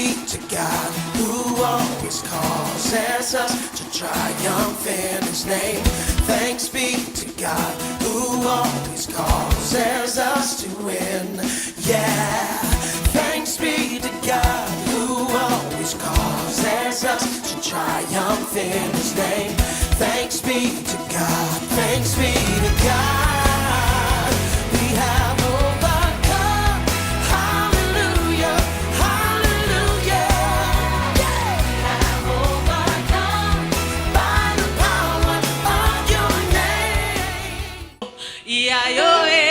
be to God who always causes us to triumph in His name. Thanks be to God who always causes us to win. Yeah. Thanks be to God who always causes us to triumph in His name. Thanks be to God. Thanks be to God. We have overcome. Hallelujah. Hallelujah. Yeah. We have overcome by the power of your name. Yayoe,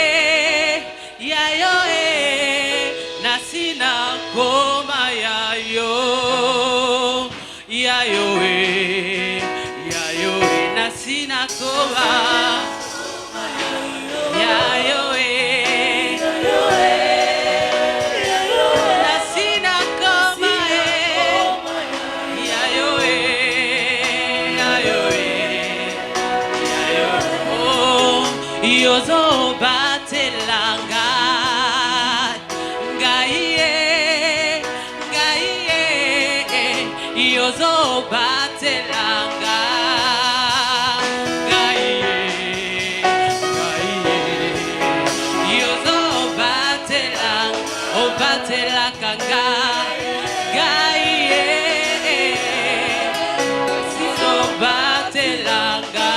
yayoe, nasina koma yayo. Yayoe, yayoe, nasina koma. Yayoe, nasina koma. Yayoe, yayoe. Oh, yozo batelanga, gaiye, gaiye, yozo batelanga, gaiye, gaiye, yozo batelanga, oh batelanga, gaiye, yozo batelanga.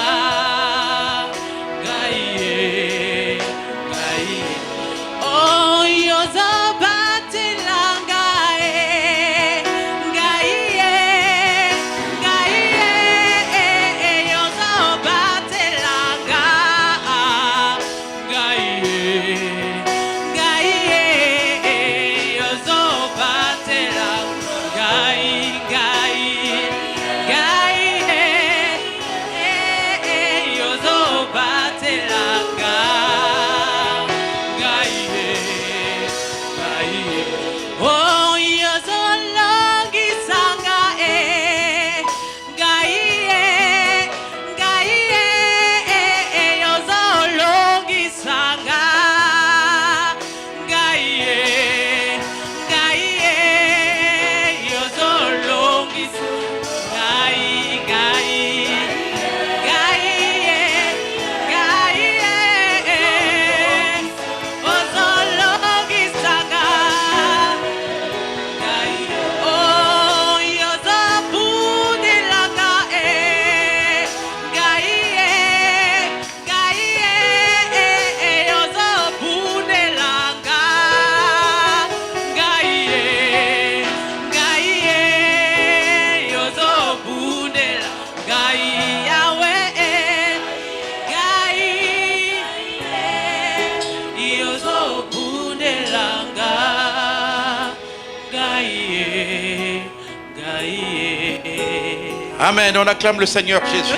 Amen, on acclame le Seigneur Jésus.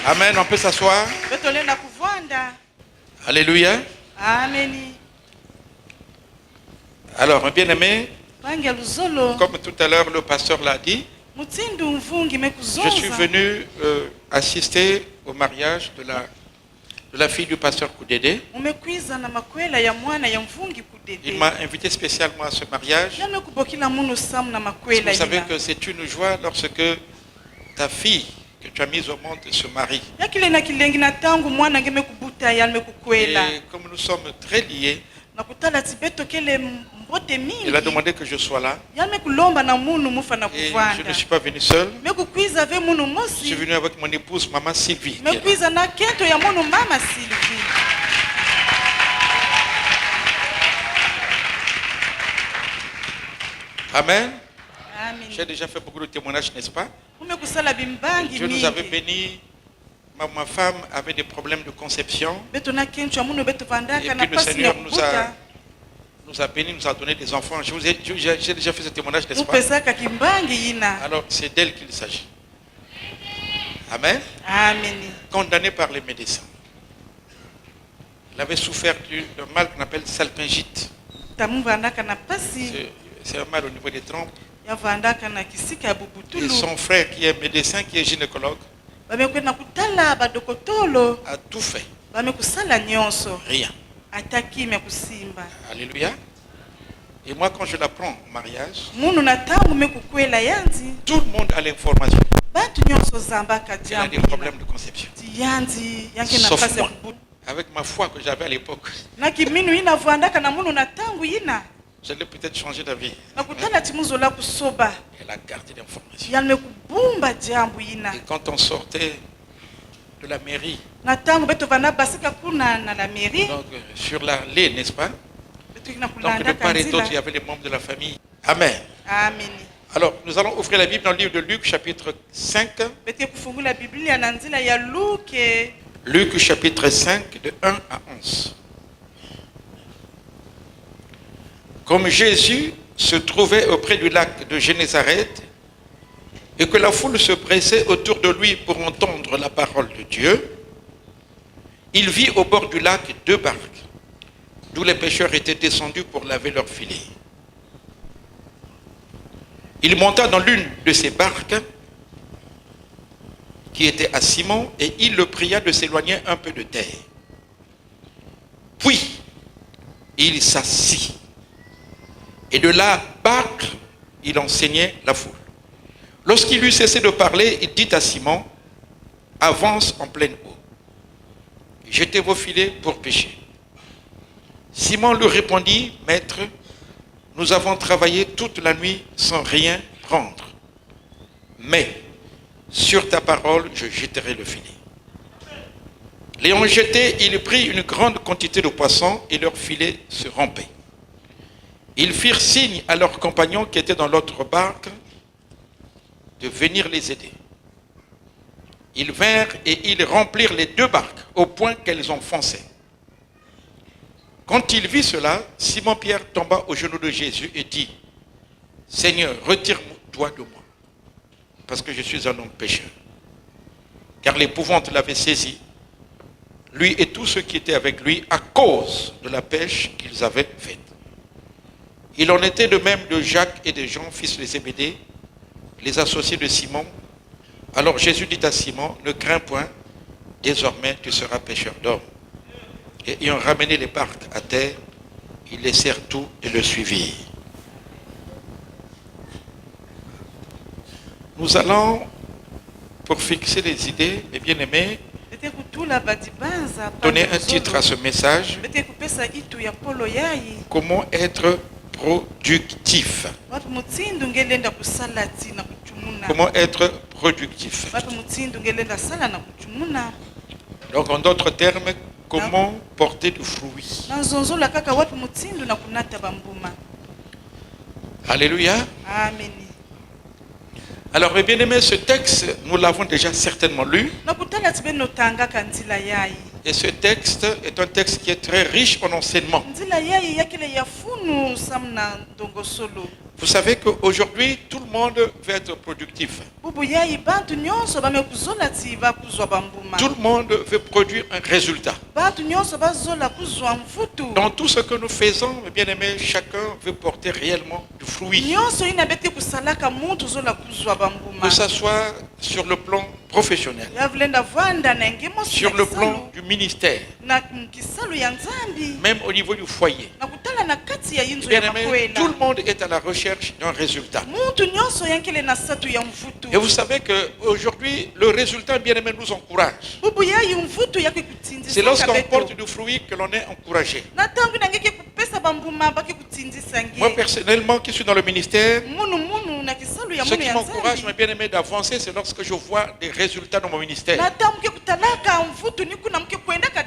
Amen, on peut s'asseoir. Alléluia. Amen. Alors, un bien-aimé, comme tout à l'heure le pasteur l'a dit, je suis venu assister au mariage de la fille du pasteur Koudédé. Il m'a invité spécialement à ce mariage. Vous savez que c'est une joie lorsque ta fille que tu as mise au monde se marie. Et comme nous sommes très liés, il a demandé que je sois là. Et je ne suis pas venu seul. Je suis venu avec mon épouse, maman Sylvie. Amen. J'ai déjà fait beaucoup de témoignages, n'est-ce pas? Dieu nous avait bénis. Ma femme avait des problèmes de conception. Et puis le Seigneur nous a bénis, nous a donné des enfants. J'ai déjà fait ce témoignage, n'est-ce pas? Alors c'est d'elle qu'il s'agit. Amen. Condamnée par les médecins. Elle avait souffert d'un mal qu'on appelle salpingite. C'est un mal au niveau des trompes. Et son frère qui est médecin, qui est gynécologue, a tout fait Rien. Alléluia. Et moi, quand je l'apprends au mariage, tout le monde a l'information. Il y a des problèmes de conception. Sauf moi, avec ma foi que j'avais à l'époque. Je l'ai peut-être changé d'avis. Elle a gardé l'information. Et quand on sortait de la mairie, donc, sur l'allée, n'est-ce pas? Donc de part et d'autre, il y avait les membres de la famille. Amen. Amen. Alors, nous allons ouvrir la Bible dans le livre de Luc, chapitre 5. Luc, chapitre 5, de 1 à 11. Comme Jésus se trouvait auprès du lac de Génézareth et que la foule se pressait autour de lui pour entendre la parole de Dieu, il vit au bord du lac 2 barques, d'où les pêcheurs étaient descendus pour laver leurs filets. Il monta dans l'une de ces barques qui était à Simon et il le pria de s'éloigner un peu de terre. Puis, il s'assit et de la barque, il enseignait la foule. Lorsqu'il eut cessé de parler, il dit à Simon, « Avance en pleine eau. Jetez vos filets pour pêcher. » Simon lui répondit, « Maître, nous avons travaillé toute la nuit sans rien prendre. Mais sur ta parole, je jetterai le filet. » L'ayant jeté, il prit une grande quantité de poissons et leur filet se rompait. Ils firent signe à leurs compagnons qui étaient dans l'autre barque de venir les aider. Ils vinrent et ils remplirent les 2 barques au point qu'elles enfonçaient. Quand il vit cela, Simon-Pierre tomba aux genoux de Jésus et dit, « Seigneur, retire-toi de moi, parce que je suis un homme pécheur. » Car l'épouvante l'avait saisi, lui et tous ceux qui étaient avec lui, à cause de la pêche qu'ils avaient faite. Il en était de même de Jacques et de Jean, fils de Zébédée, les associés de Simon. Alors Jésus dit à Simon, « Ne crains point, désormais tu seras pêcheur d'hommes. » Et ayant ramené les barques à terre, ils laissèrent tout et le suivirent. Nous allons, pour fixer les idées, mes bien-aimés, donner un titre à ce message. Comment être productif. Comment être productif. Donc en d'autres termes, comment porter du fruit. Alléluia. Amen. Alors mes bien-aimés, ce texte, nous l'avons déjà certainement lu. Et ce texte est un texte qui est très riche en enseignements. Vous savez qu'aujourd'hui, tout le monde veut être productif. Tout le monde veut produire un résultat. Dans tout ce que nous faisons, mes bien-aimés, chacun veut porter réellement du fruit. Que ce soit sur le plan professionnel, sur le plan du ministère, même au niveau du foyer. Bien-aimés, tout le monde est à la recherche d'un résultat. Et vous savez qu'aujourd'hui, le résultat, bien-aimé, nous encourage. C'est lorsqu'on porte du fruit que l'on est encouragé. Moi, personnellement, qui suis dans le ministère, ce qui m'encourage, mes bien-aimés, d'avancer, c'est lorsque je vois des résultats dans mon ministère.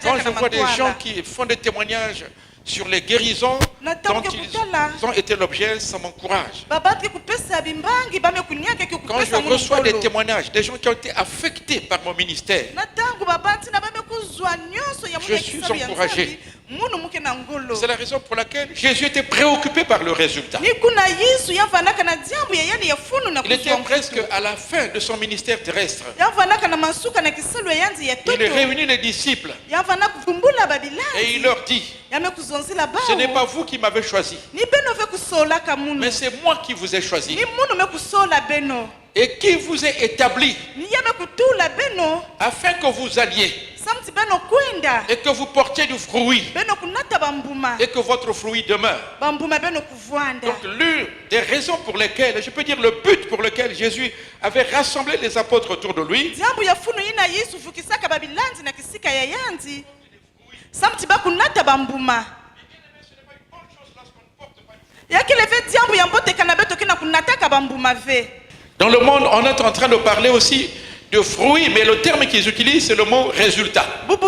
Quand je vois des gens qui font des témoignages sur les guérisons dont ils ont été l'objet, ça m'encourage. Quand je reçois des témoignages des gens qui ont été affectés par mon ministère, je suis encouragé. C'est la raison pour laquelle Jésus était préoccupé par le résultat. Il était presque à la fin de son ministère terrestre. Il réunit les disciples et il leur dit, ce n'est pas vous qui m'avez choisi, mais c'est moi qui vous ai choisi et qui vous ai établi afin que vous alliez et que vous portiez du fruit et que votre fruit demeure. Donc l'une des raisons pour lesquelles, je peux dire le but pour lequel Jésus avait rassemblé les apôtres autour de lui, dans le monde, on est en train de parler aussi de fruits, mais le terme qu'ils utilisent, c'est le mot résultat. Je ne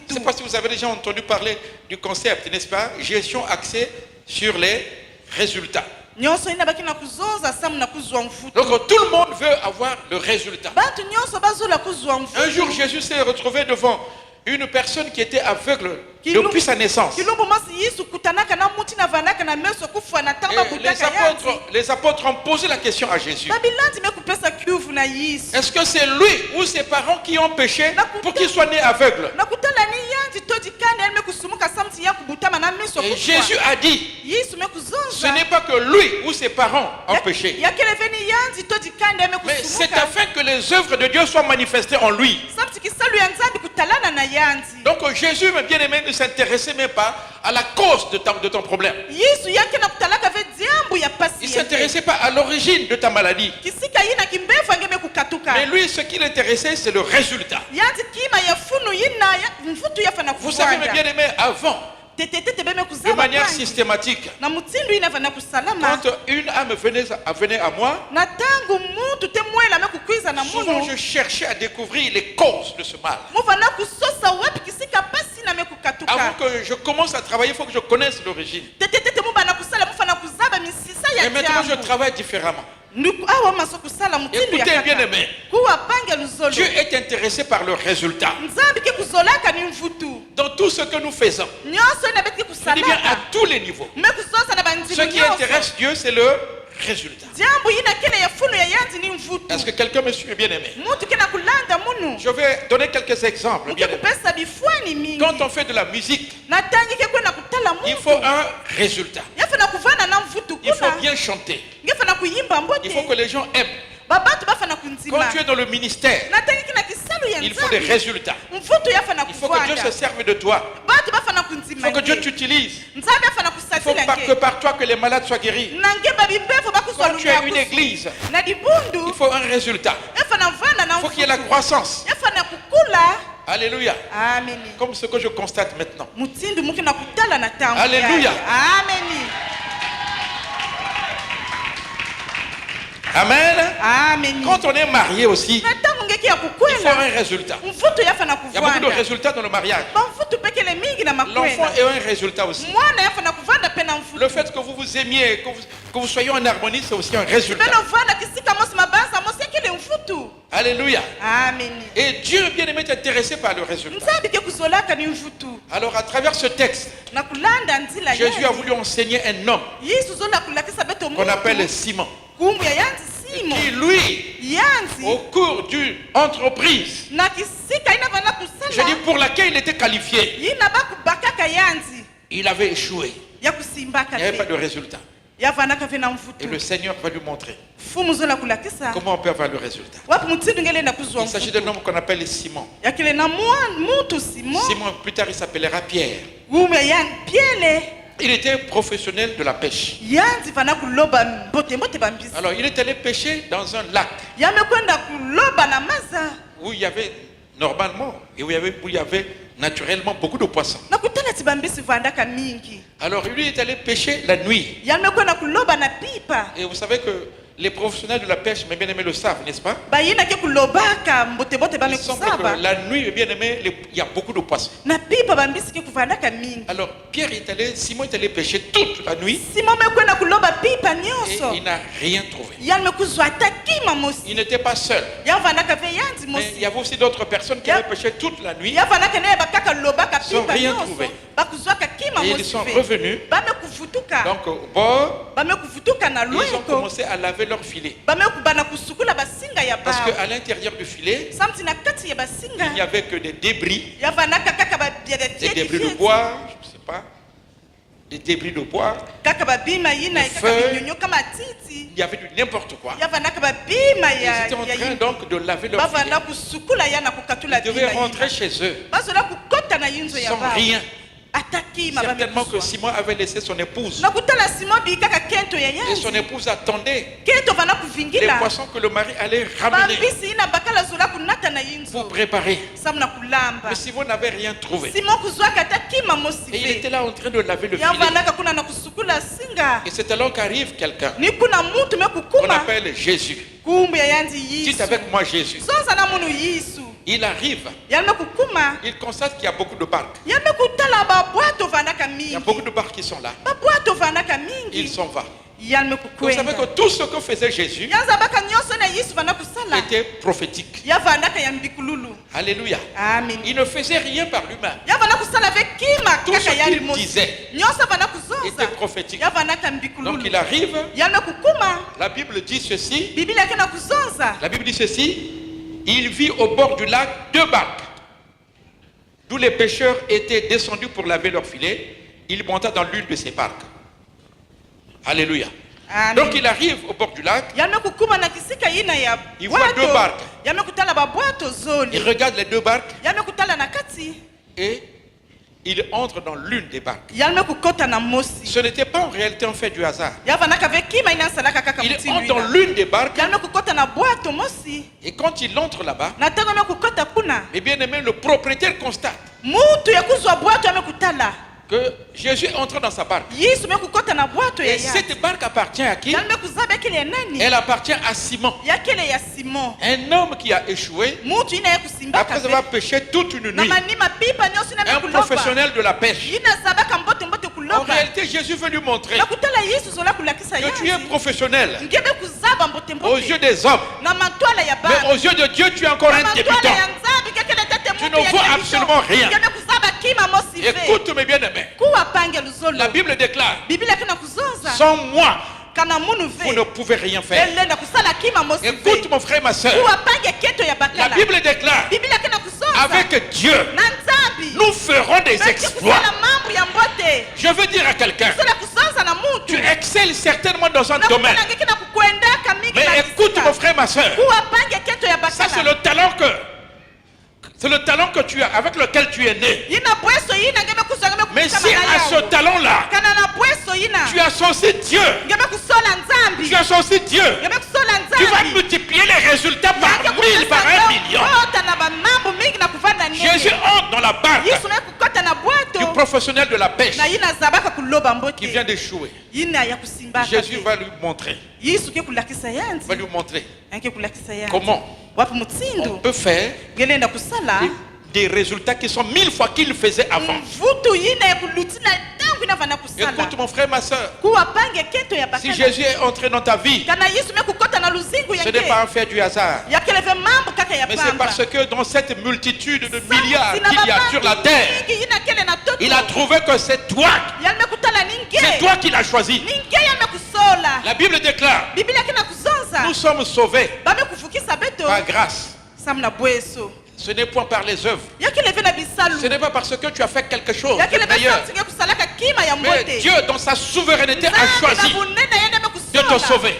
sais pas si vous avez déjà entendu parler du concept, n'est-ce pas? Gestion axée sur les résultats. Donc tout le monde veut avoir le résultat. Un jour, Jésus s'est retrouvé devant une personne qui était aveugle depuis sa naissance. Et les apôtres ont posé la question à Jésus. Est-ce que c'est lui ou ses parents qui ont péché pour qu'il soit né aveugle? Et Jésus a dit, ce n'est pas que lui ou ses parents ont péché, mais c'est afin que les œuvres de Dieu soient manifestées en lui. Donc Jésus, mes bien-aimés, ne s'intéressait même pas à la cause de ton problème. Il ne s'intéressait pas à l'origine de ta maladie. Mais lui, ce qui l'intéressait, c'est le résultat. Vous savez, mes bien-aimés, avant, de manière systématique, quand une âme venait à moi, souvent je cherchais à découvrir les causes de ce mal. Avant que je commence à travailler, il faut que je connaisse l'origine. Et maintenant, je travaille différemment. Écoutez, bien aimé, Dieu est intéressé par le résultat. Dans tout ce que nous faisons, je dis bien à tous les niveaux. Ce qui intéresse Dieu, c'est le résultat. Est-ce que quelqu'un me suit, bien aimé? Je vais donner quelques exemples, bien aimé. Quand on fait de la musique, il faut un résultat. Il faut bien chanter. Il faut que les gens aiment. Quand tu es dans le ministère, il faut des résultats. Il faut que Dieu se serve de toi. Il faut que Dieu t'utilise. Il faut que par toi que les malades soient guéris. Quand tu es une église, il faut un résultat. Il faut qu'il y ait la croissance. Alléluia. Comme ce que je constate maintenant. Alléluia. Amen. Quand on est marié aussi, il faut un résultat. Il y a beaucoup de résultats dans le mariage. L'enfant est un résultat aussi. Le fait que vous vous aimiez, que vous soyez en harmonie, c'est aussi un résultat. Alléluia. Et Dieu, bien aimé, est intéressé par le résultat. Alors à travers ce texte, Jésus a voulu enseigner un homme qu'on appelle Simon. Qui lui, au cours d'une entreprise, je dis pour laquelle il était qualifié, il avait échoué. Il n'y avait pas de résultat. Et le Seigneur va lui montrer comment on peut avoir le résultat. Il s'agit d'un homme qu'on appelle Simon. Simon, plus tard, il s'appellera Pierre. Il était professionnel de la pêche. Alors, il est allé pêcher dans un lac où il y avait normalement, et où il y avait naturellement beaucoup de poissons. Alors, lui est allé pêcher la nuit. Et vous savez que les professionnels de la pêche, mes bien-aimés, le savent, n'est-ce pas? Il semble que la nuit, bien aimé, il y a beaucoup de poissons. Alors, Simon est allé pêcher toute la nuit. Et il n'a rien trouvé. Il n'était pas seul. Mais il y avait aussi d'autres personnes qui avaient pêché toute la nuit sans rien trouver. Et ils sont revenus. Donc, au bord, ils ont commencé à laver leur filet. Parce qu'à l'intérieur du filet, il n'y avait que des débris. Des débris de bois, je ne sais pas. des débris de bois, kaka babima yina des kaka feuilles. binyonyo kama titi il y avait du n'importe quoi. yavana kaka babima Ils ya étaient en ya train donc de laver leur bavanda filet. kusukula yana kukatula Ils devaient bima rentrer yina chez eux bazola kukota na yinzo ya sans baba rien. atakima Certainement que bamekuzwa Simon avait laissé son épouse. nakutala Simon bi kaka kento ya Et son yanzi épouse attendait kento vana les kuvingila poissons que le mari allait ramener bambisi ina bakala zola kunata na yinzo pour préparer. samna kulamba Mais Simon n'avait rien trouvé. Simon kuzwaka atakima Et il était mosive là en train de laver le filet. yavanaka kuna na kusukula singa Et c'est alors qu'arrive quelqu'un ni kuna mutu qu'on mekukuma appelle Jésus. kumbu ya yanzi Dites yisu avec moi Jésus. sonza na munu yisu Il arrive, yalme kukuma il constate qu'il y a beaucoup de barques. yalme kutala babwato vanaka Il y mingi a beaucoup de barques qui sont là. babwato vanaka Il mingi s'en va. yalme Vous savez kukwenda que tout ce que faisait Jésus yanza baka nyonso na yisu vana kusala était prophétique. yavanaka ya mbikululu Alléluia. amen Il ne faisait rien par lui-même. yavana kusala avec kima Tout kaka ce yali qu'il mosi disait nyonso vana était kuzonza prophétique. yavanaka Donc mbikululu il arrive, yalme kukuma la Bible dit ceci, biblia yake na kuzonza la Bible dit ceci, il vit au bord du lac deux barques, d'où les pêcheurs étaient descendus pour laver leur filet. Il monta dans l'une de ces barques. Alléluia. Amen. Donc il arrive au bord du lac, yalme kukuma na kisika yina ya il voit deux barques. yalme kutala babwato Il zoli regarde les deux barques yalme kutala na kati et il entre dans l'une des barques. yalme kukota na mosi Ce n'était pas en réalité un fait du hasard. yavanaka avec kima inasalaka kaka Il mutindo entre dans ina. l'une des barques yalme kukota na bwato mosi et quand il entre là-bas, na ntango ame kukota kuna eh bien aimé, le propriétaire constate mutu ya kuzwa bwato ame kutala que Jésus entre dans sa barque. yisu me kukota na bwato ya Et cette barque appartient à qui? yalme kuzaba ekele ya nani Elle appartient à Simon, yakele ya Simon un homme qui a échoué mutu ina ya kusimbaka après avoir pêché toute une na nuit. manima pipa nyonso ina Un me kuloba professionnel de la pêche. ina zabaka mbote mbote En kuloba réalité, Jésus veut lui montrer na kutala yisu zola kulakisa que tu es yanzi professionnel ngebe kuzaba mbote aux mbote yeux des hommes, na matwala ya mais baba aux yeux de Dieu, tu es encore un débutant. Tu ne vaux absolument rien. Écoute-moi bien aimé. La Bible déclare, sans moi, vous ne pouvez rien faire. Écoute mon frère, ma soeur. La Bible déclare, avec Dieu, nous ferons des exploits. Je veux dire à quelqu'un, tu excelles certainement dans un domaine. Mais écoute mon frère, ma soeur. Ça c'est le talent que tu as, avec lequel tu es né. Mais si à ce talent-là, tu associes Dieu, tu associes Dieu, tu vas multiplier les résultats par 1000, par 1 million. Jésus entre dans la barque du professionnel de la pêche qui vient d'échouer. Jésus va lui montrer. Va lui montrer comment on peut faire des résultats qui sont 1000 fois qu'il faisait avant. Écoute mon frère, ma soeur, si Jésus est entré dans ta vie, ce n'est pas un fait du hasard, mais c'est parce que dans cette multitude de milliards qu'il y a sur la terre, il a trouvé que c'est toi qui l'as choisi. La Bible déclare, nous sommes sauvés par grâce. Ce n'est point par les œuvres. Ce n'est pas parce que tu as fait quelque chose de meilleur. Mais Dieu, dans sa souveraineté, a choisi de te sauver.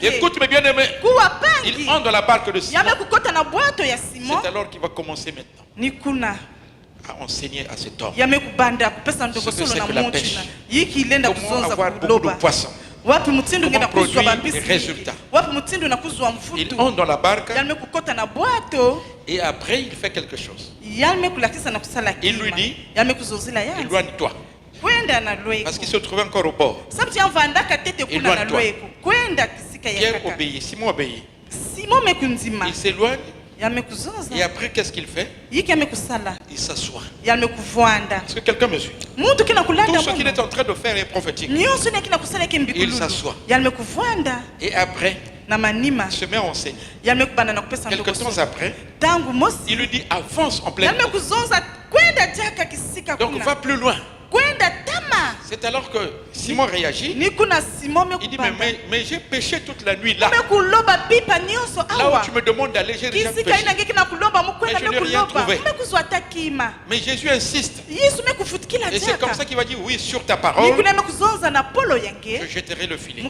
Écoute mes bien-aimés, il entre dans la barque de Simon. C'est alors qu'il va commencer maintenant à enseigner à cet homme ce que c'est que la pêche. Comment avoir beaucoup de poissons. Comment produire des résultats. Il entre dans la barque et après il fait quelque chose. Il lui dit, éloigne-toi. Parce qu'il se trouvait encore au bord. Éloigne-toi. Pierre obéit, Simon obéit. Il s'éloigne. Et après, qu'est-ce qu'il fait? Il s'assoit. Est-ce que quelqu'un me suit? Tout ce qu'il est en train de faire est prophétique. Il s'assoit. Et après, il se met à enseigner. Quelques temps après, il lui dit avance en pleine eau. Donc va plus loin. C'est alors que Simon réagit. Il dit mais j'ai péché toute la nuit là. Là où tu me demandes d'aller, j'ai déjà péché. Mais je n'ai rien trouvé. Mais Jésus insiste. Et c'est comme ça qu'il va dire oui sur ta parole. Je jetterai le filet. Et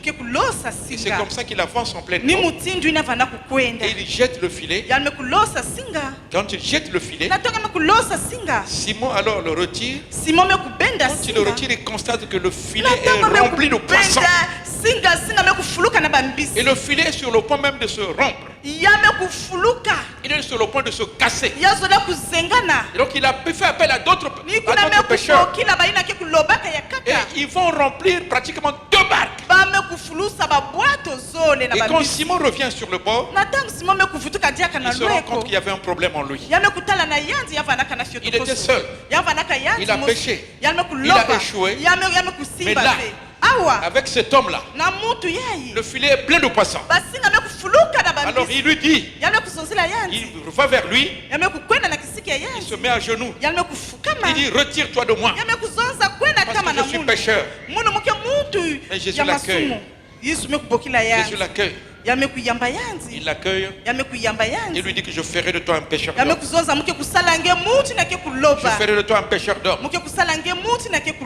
c'est comme ça qu'il avance en pleine eau. Et il jette le filet. Quand il jette le filet, Simon alors le retire. Quand il le retire, il constate que le filet est rempli de poissons. Et le filet est sur le point même de se rompre. Il est sur le point de se casser. Et donc il a fait appel à d'autres pêcheurs. Et ils vont remplir pratiquement 2 barques. Et quand Simon revient sur le bord, il se rend compte qu'il y avait un problème en lui. Il était seul. Il a péché. Il a échoué. Mais là, avec cet homme-là, le filet est plein de poissons. Alors il lui dit, il va vers lui, il se met à genoux. Il dit, retire-toi de moi, parce que je suis pécheur. Mais Jésus l'accueille. Jésus l'accueille. Il l'accueille. Il lui dit que je ferai de toi un pécheur d'homme. Je ferai de toi un pécheur d'homme.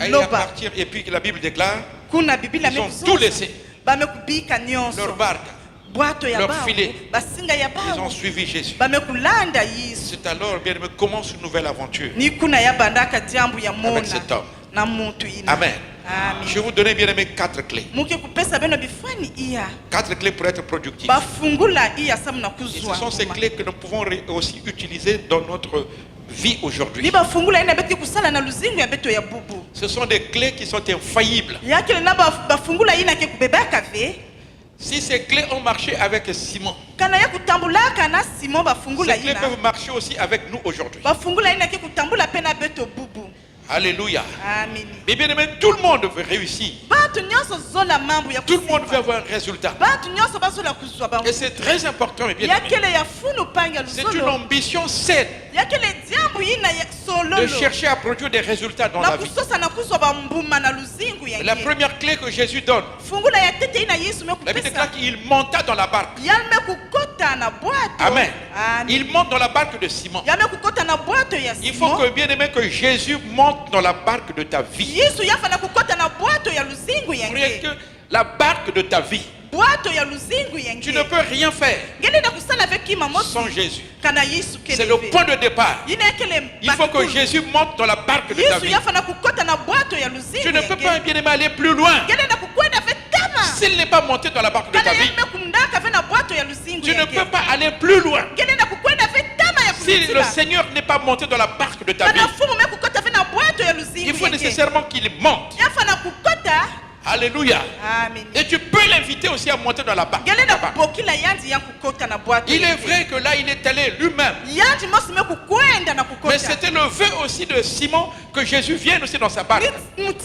Et à partir, et puis la Bible déclare, ils ont tout laissé. Leur barque, leur filet. Ils ont suivi Jésus. C'est alors, bien aimé, commence une nouvelle aventure avec cet homme. Amen. Je vais vous donner, bien aimé, 4 clés. 4 clés pour être productifs. Et ce sont ces clés que nous pouvons aussi utiliser dans notre vie aujourd'hui. Ce sont des clés qui sont infaillibles. Si ces clés ont marché avec Simon, ces clés peuvent marcher aussi avec nous aujourd'hui. Alléluia. Mais bien aimé, tout le monde veut réussir. Tout le monde veut avoir un résultat. Et c'est très important, bien aimé. C'est une ambition saine de chercher à produire des résultats dans la vie. La première clé que Jésus donne, la Bible déclare qu'il monta dans la barque. Amen. Il monte dans la barque de Simon. Il faut que, bien aimé, que Jésus monte dans la barque de ta vie. Que la barque de ta vie, tu ne peux rien faire sans Jésus. C'est le point de départ. Il faut que Jésus monte dans la barque de ta vie. Tu ne peux pas, bien aimé, aller plus loin s'il n'est pas monté dans la barque de ta vie. Tu ne peux pas aller plus loin si le Seigneur n'est pas monté dans la barque de ta vie. Il faut nécessairement qu'il monte. Alléluia. Et tu peux l'inviter aussi à monter dans la barque. Il est vrai que là il est allé lui-même. Mais c'était le vœu aussi de Simon que Jésus vienne aussi dans sa barque. C'est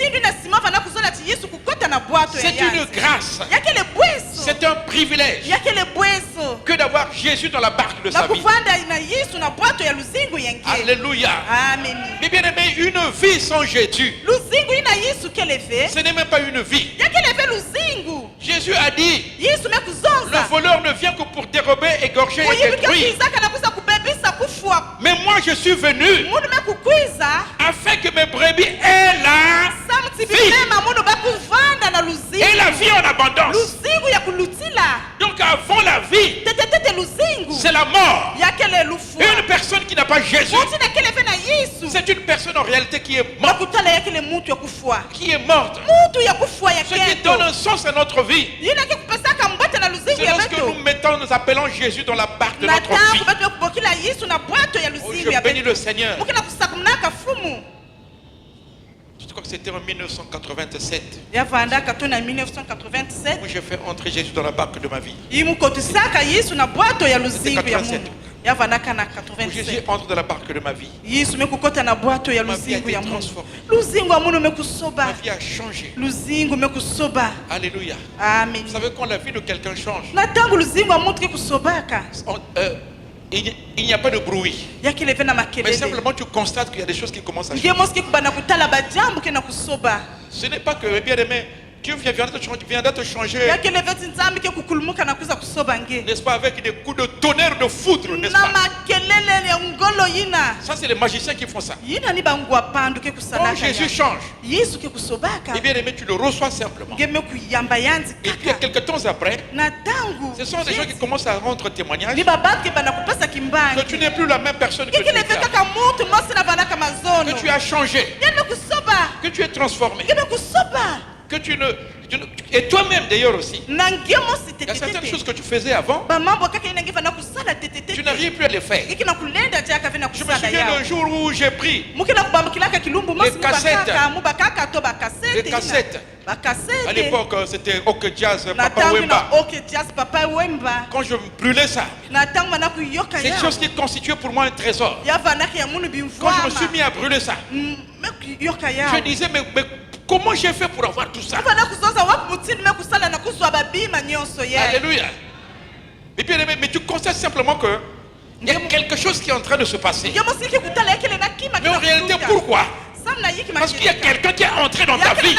une grâce. C'est un privilège que d'avoir Jésus dans la barque de sa vie. Alléluia. Mais bien aimé, une vie sans Jésus, ce n'est même pas une vie. Jésus a dit, le voleur ne vient que pour dérober, égorger et détruire. Mais moi je suis venu afin que mes brebis aient la vie. Et la vie en abondance. Donc avant la vie, c'est la mort. Une personne qui n'a pas Jésus, c'est une personne en réalité qui est morte. Qui est morte. Ce qui donne un sens à notre vie, c'est lorsque nous appelons Jésus dans la barque de notre vie. Oh, je bénis le Seigneur. Je crois que c'était en 1987 où j'ai fait entrer Jésus dans la barque de ma vie. C'était 87. Où Jésus entre dans la barque de ma vie. Ma vie a été transformée. Ma vie a changé. Alléluia. Vous savez quand la vie de quelqu'un change, il n'y a pas de bruit. Mais simplement tu constates qu'il y a des choses qui commencent à changer. Ce n'est pas que, bien aimé, Dieu viendra te changer. N'est-ce pas, avec des coups de tonnerre de foudre, n'est-ce pas? Ça, c'est les magiciens qui font ça. Quand Jésus change, et bien aimé, tu le reçois simplement. Et puis, quelques temps après, ce sont des gens qui commencent à rendre témoignage que tu n'es plus la même personne que tu étais. Que tu as changé. Que tu es transformé. Que tu ne... Et toi-même d'ailleurs aussi. Il y a certaines choses que tu faisais avant. Tu n'arrives plus à les faire. Je me souviens d'un jour où j'ai pris les cassettes. À l'époque, c'était Ok Jazz, Papa Wemba. Quand je brûlais ça, c'est une chose qui constituait pour moi un trésor. Quand je me suis mis à brûler ça, je disais, mais comment j'ai fait pour avoir tout ça? Alléluia. Et puis, mais tu constates simplement que il y a quelque chose qui est en train de se passer. Mais en réalité, pourquoi? Parce qu'il y a quelqu'un qui est entré dans ta vie.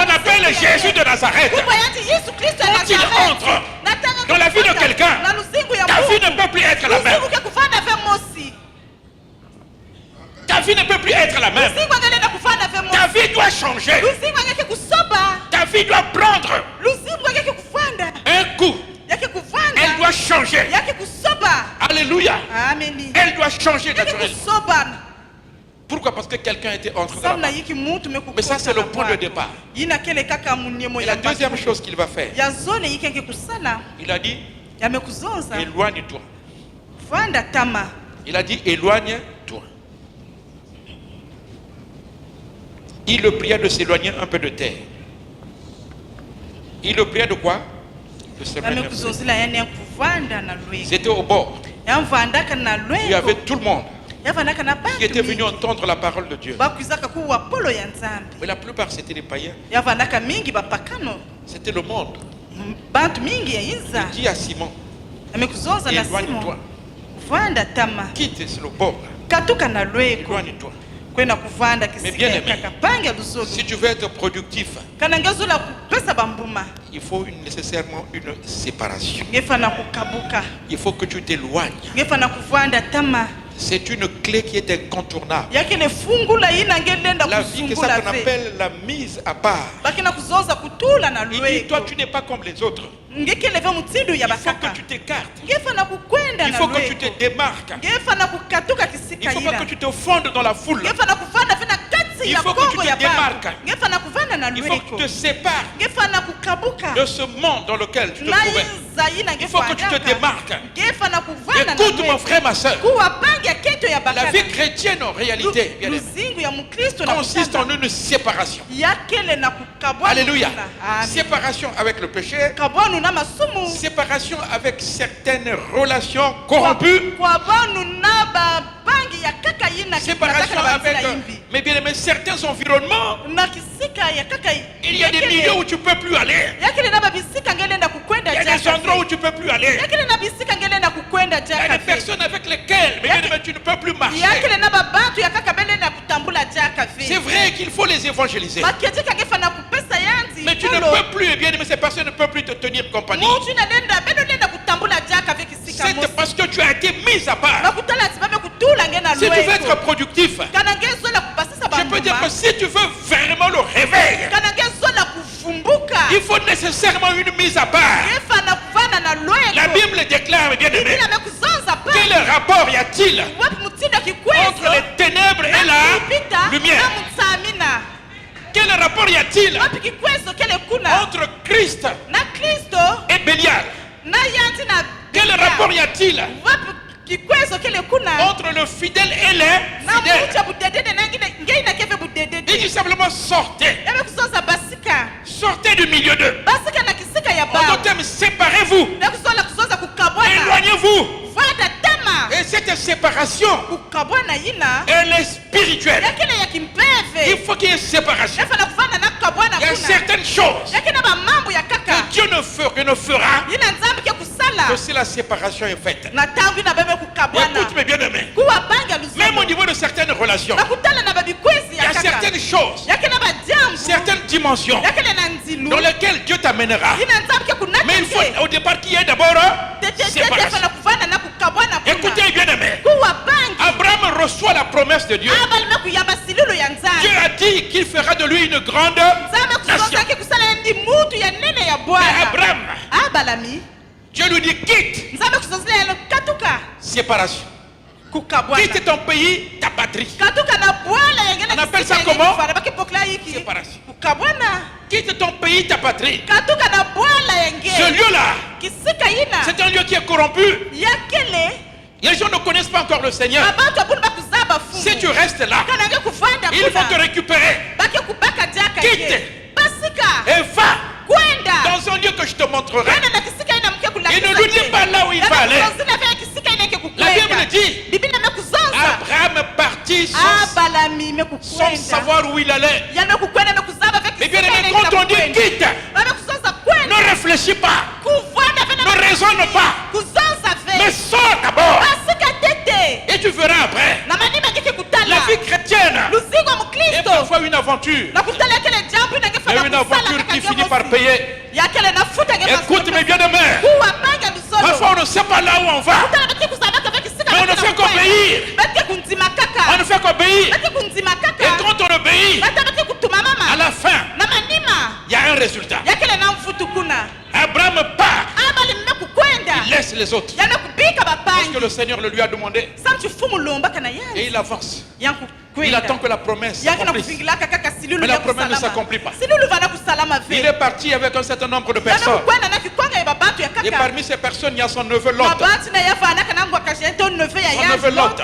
On appelle Jésus de Nazareth. Quand il entre dans la vie de quelqu'un, ta vie ne peut plus être la même. Ta vie ne peut plus être la même. Ta vie doit changer. Ta vie doit prendre un coup. Elle doit changer. Alléluia. Elle doit changer naturellement. Pourquoi? Parce que quelqu'un était entré dans la vie. Mais ça, c'est le point de départ. Et la deuxième chose qu'il va faire, il a dit, éloigne-toi. Il a dit, éloigne-toi. Il le pria de s'éloigner un peu de terre. Il le pria de quoi? De s'éloigner. C'était au bord. Il y avait tout le monde qui était venu entendre la parole de Dieu. Mais la plupart, c'était les païens. C'était le monde. Il dit à Simon, éloigne-toi. Quitte le bord. Éloigne-toi. Mais bien aimé, si tu veux être productif, il faut nécessairement une séparation. Il faut que tu t'éloignes. C'est une clé qui est incontournable. La vie, c'est ça qu'on appelle la mise à part. Il dit, toi tu n'es pas comme les autres. Il faut que tu t'écartes. Il faut que tu te démarques. Il ne faut pas que tu te fondes dans la foule. Il faut que tu te démarques. Il faut que tu te sépares de ce monde dans lequel tu te trouvais. Il faut que tu te démarques. Écoute mon frère, ma soeur. La vie chrétienne en réalité, bien aimé, consiste en une séparation. Alléluia. Séparation avec le péché. Séparation avec certaines relations corrompues. Séparation avec, mais bien aimé, certains environnements. Il y a des milieux où tu ne peux plus aller. Il y a des endroits où tu ne peux plus aller. Il y a des personnes avec lesquelles, mais bien aimé, tu ne peux plus marcher. C'est vrai qu'il faut les évangéliser. Mais tu ne peux plus, bien aimé, ces personnes ne peuvent plus te tenir compagnie. C'est parce que tu as été mis à part. Si tu veux être productif, je peux dire que si tu veux vraiment le réveil, il faut nécessairement une mise à part. La Bible déclare, bien aimé, quel rapport y a-t-il entre les ténèbres et la lumière? Quel rapport y a-t-il entre Christ et Bélial? Quel rapport y a-t-il entre le fidèle et l'infidèle? Il dit simplement sortez. Sortez du milieu d'eux. En d'autres termes, séparez-vous. Éloignez-vous. Et cette séparation, elle est spirituelle. Il faut qu'il y ait séparation. Il y a certaines choses que Dieu ne fera que si la séparation est faite. Écoute mes bien-aimés, même au niveau de certaines relations, il y a certaines choses, certaines dimensions silu dans lequel Dieu t'amènera. ina nzambe ke kunata Mais il faut au départ qu'il y ait d'abord séparation. na kuvana na kukabwana kuna Écoutez bien aimé. kuwa bangi Abraham reçoit la promesse de Dieu. abali mekuyamba silulu ya Dieu nzambe a dit qu'il fera de lui une grande nzambe nation. kusozaki kusala ndi mutu ya nene ya Mais bwana Abraham, abalami Dieu lui dit quitte. nzambe kusozela yelo katuka Séparation. kukabwana Quitte ton pays, ta patrie. katuka na bwala yengene On appelle ça comment? bakipokela yiki Séparation. kukabwana Quitte ton pays, ta patrie. katuka na bwala yenge Ce lieu-là, kisika yina c'est un lieu qui est corrompu. yakele Les gens ne connaissent pas encore le Seigneur. abantu abuni bakuzaba fumu Si tu restes là, kanange kuvanda ils vont te récupérer. bakikubaka jaka Quitte. ye basika Et va kwenda dans un lieu que je te montrerai. kwenda na kisika ina mke kulakisa Et ne lui dis pas là où il va aller. kisika ina ke La Bible dit, biblia mekuzonza Abraham partit sans, abalami sans mekukwenda savoir où il allait. yana kukwenda mekuzaba veki Mais bien aimé, quand on dit quitte, mekuzonza kwenda ne réfléchis pas, kuvanda ne raisonne pas, kuzonza mais ve sors d'abord. basika tete Et tu verras après. na manima ngeke La kutala vie chrétienne luzingo est mukristo parfois une aventure. na kutala kele jambo Et inangefanya une aventure qui finit par payer. yakele nafuta Écoute mes bien-aimés. kuwa banga lusolo Parfois on ne sait pas là où on va. kutala baki kuzabaka veki sika Mais on ne fait qu'obéir. baki kunzima On kaka ne fait qu'obéir. baki kunzima Et kaka quand on obéit, bata baki kutuma à mama la fin, na manima il y a un résultat. yakele na mfutu kuna Abraham part. abali mme kukwenda Il laisse les autres. yana kubika Parce babangi que le Seigneur le lui a demandé. santi fumu lomba kana Et yanzi il avance. yanku Il attend kwenda que la promesse yakina s'accomplisse. kuvingilaka kaka silulu Mais la ya promesse ne kusalama. s'accomplit pas. silulu vana kusalama Il ve est parti avec un certain nombre de yana personnes. kukwenda na kikwanga ya babantu ya Et kaka parmi ces personnes, il y a son neveu Lot. mabati na yavanaka na ngwa kajento neve ya Son neveu yanzi Lot.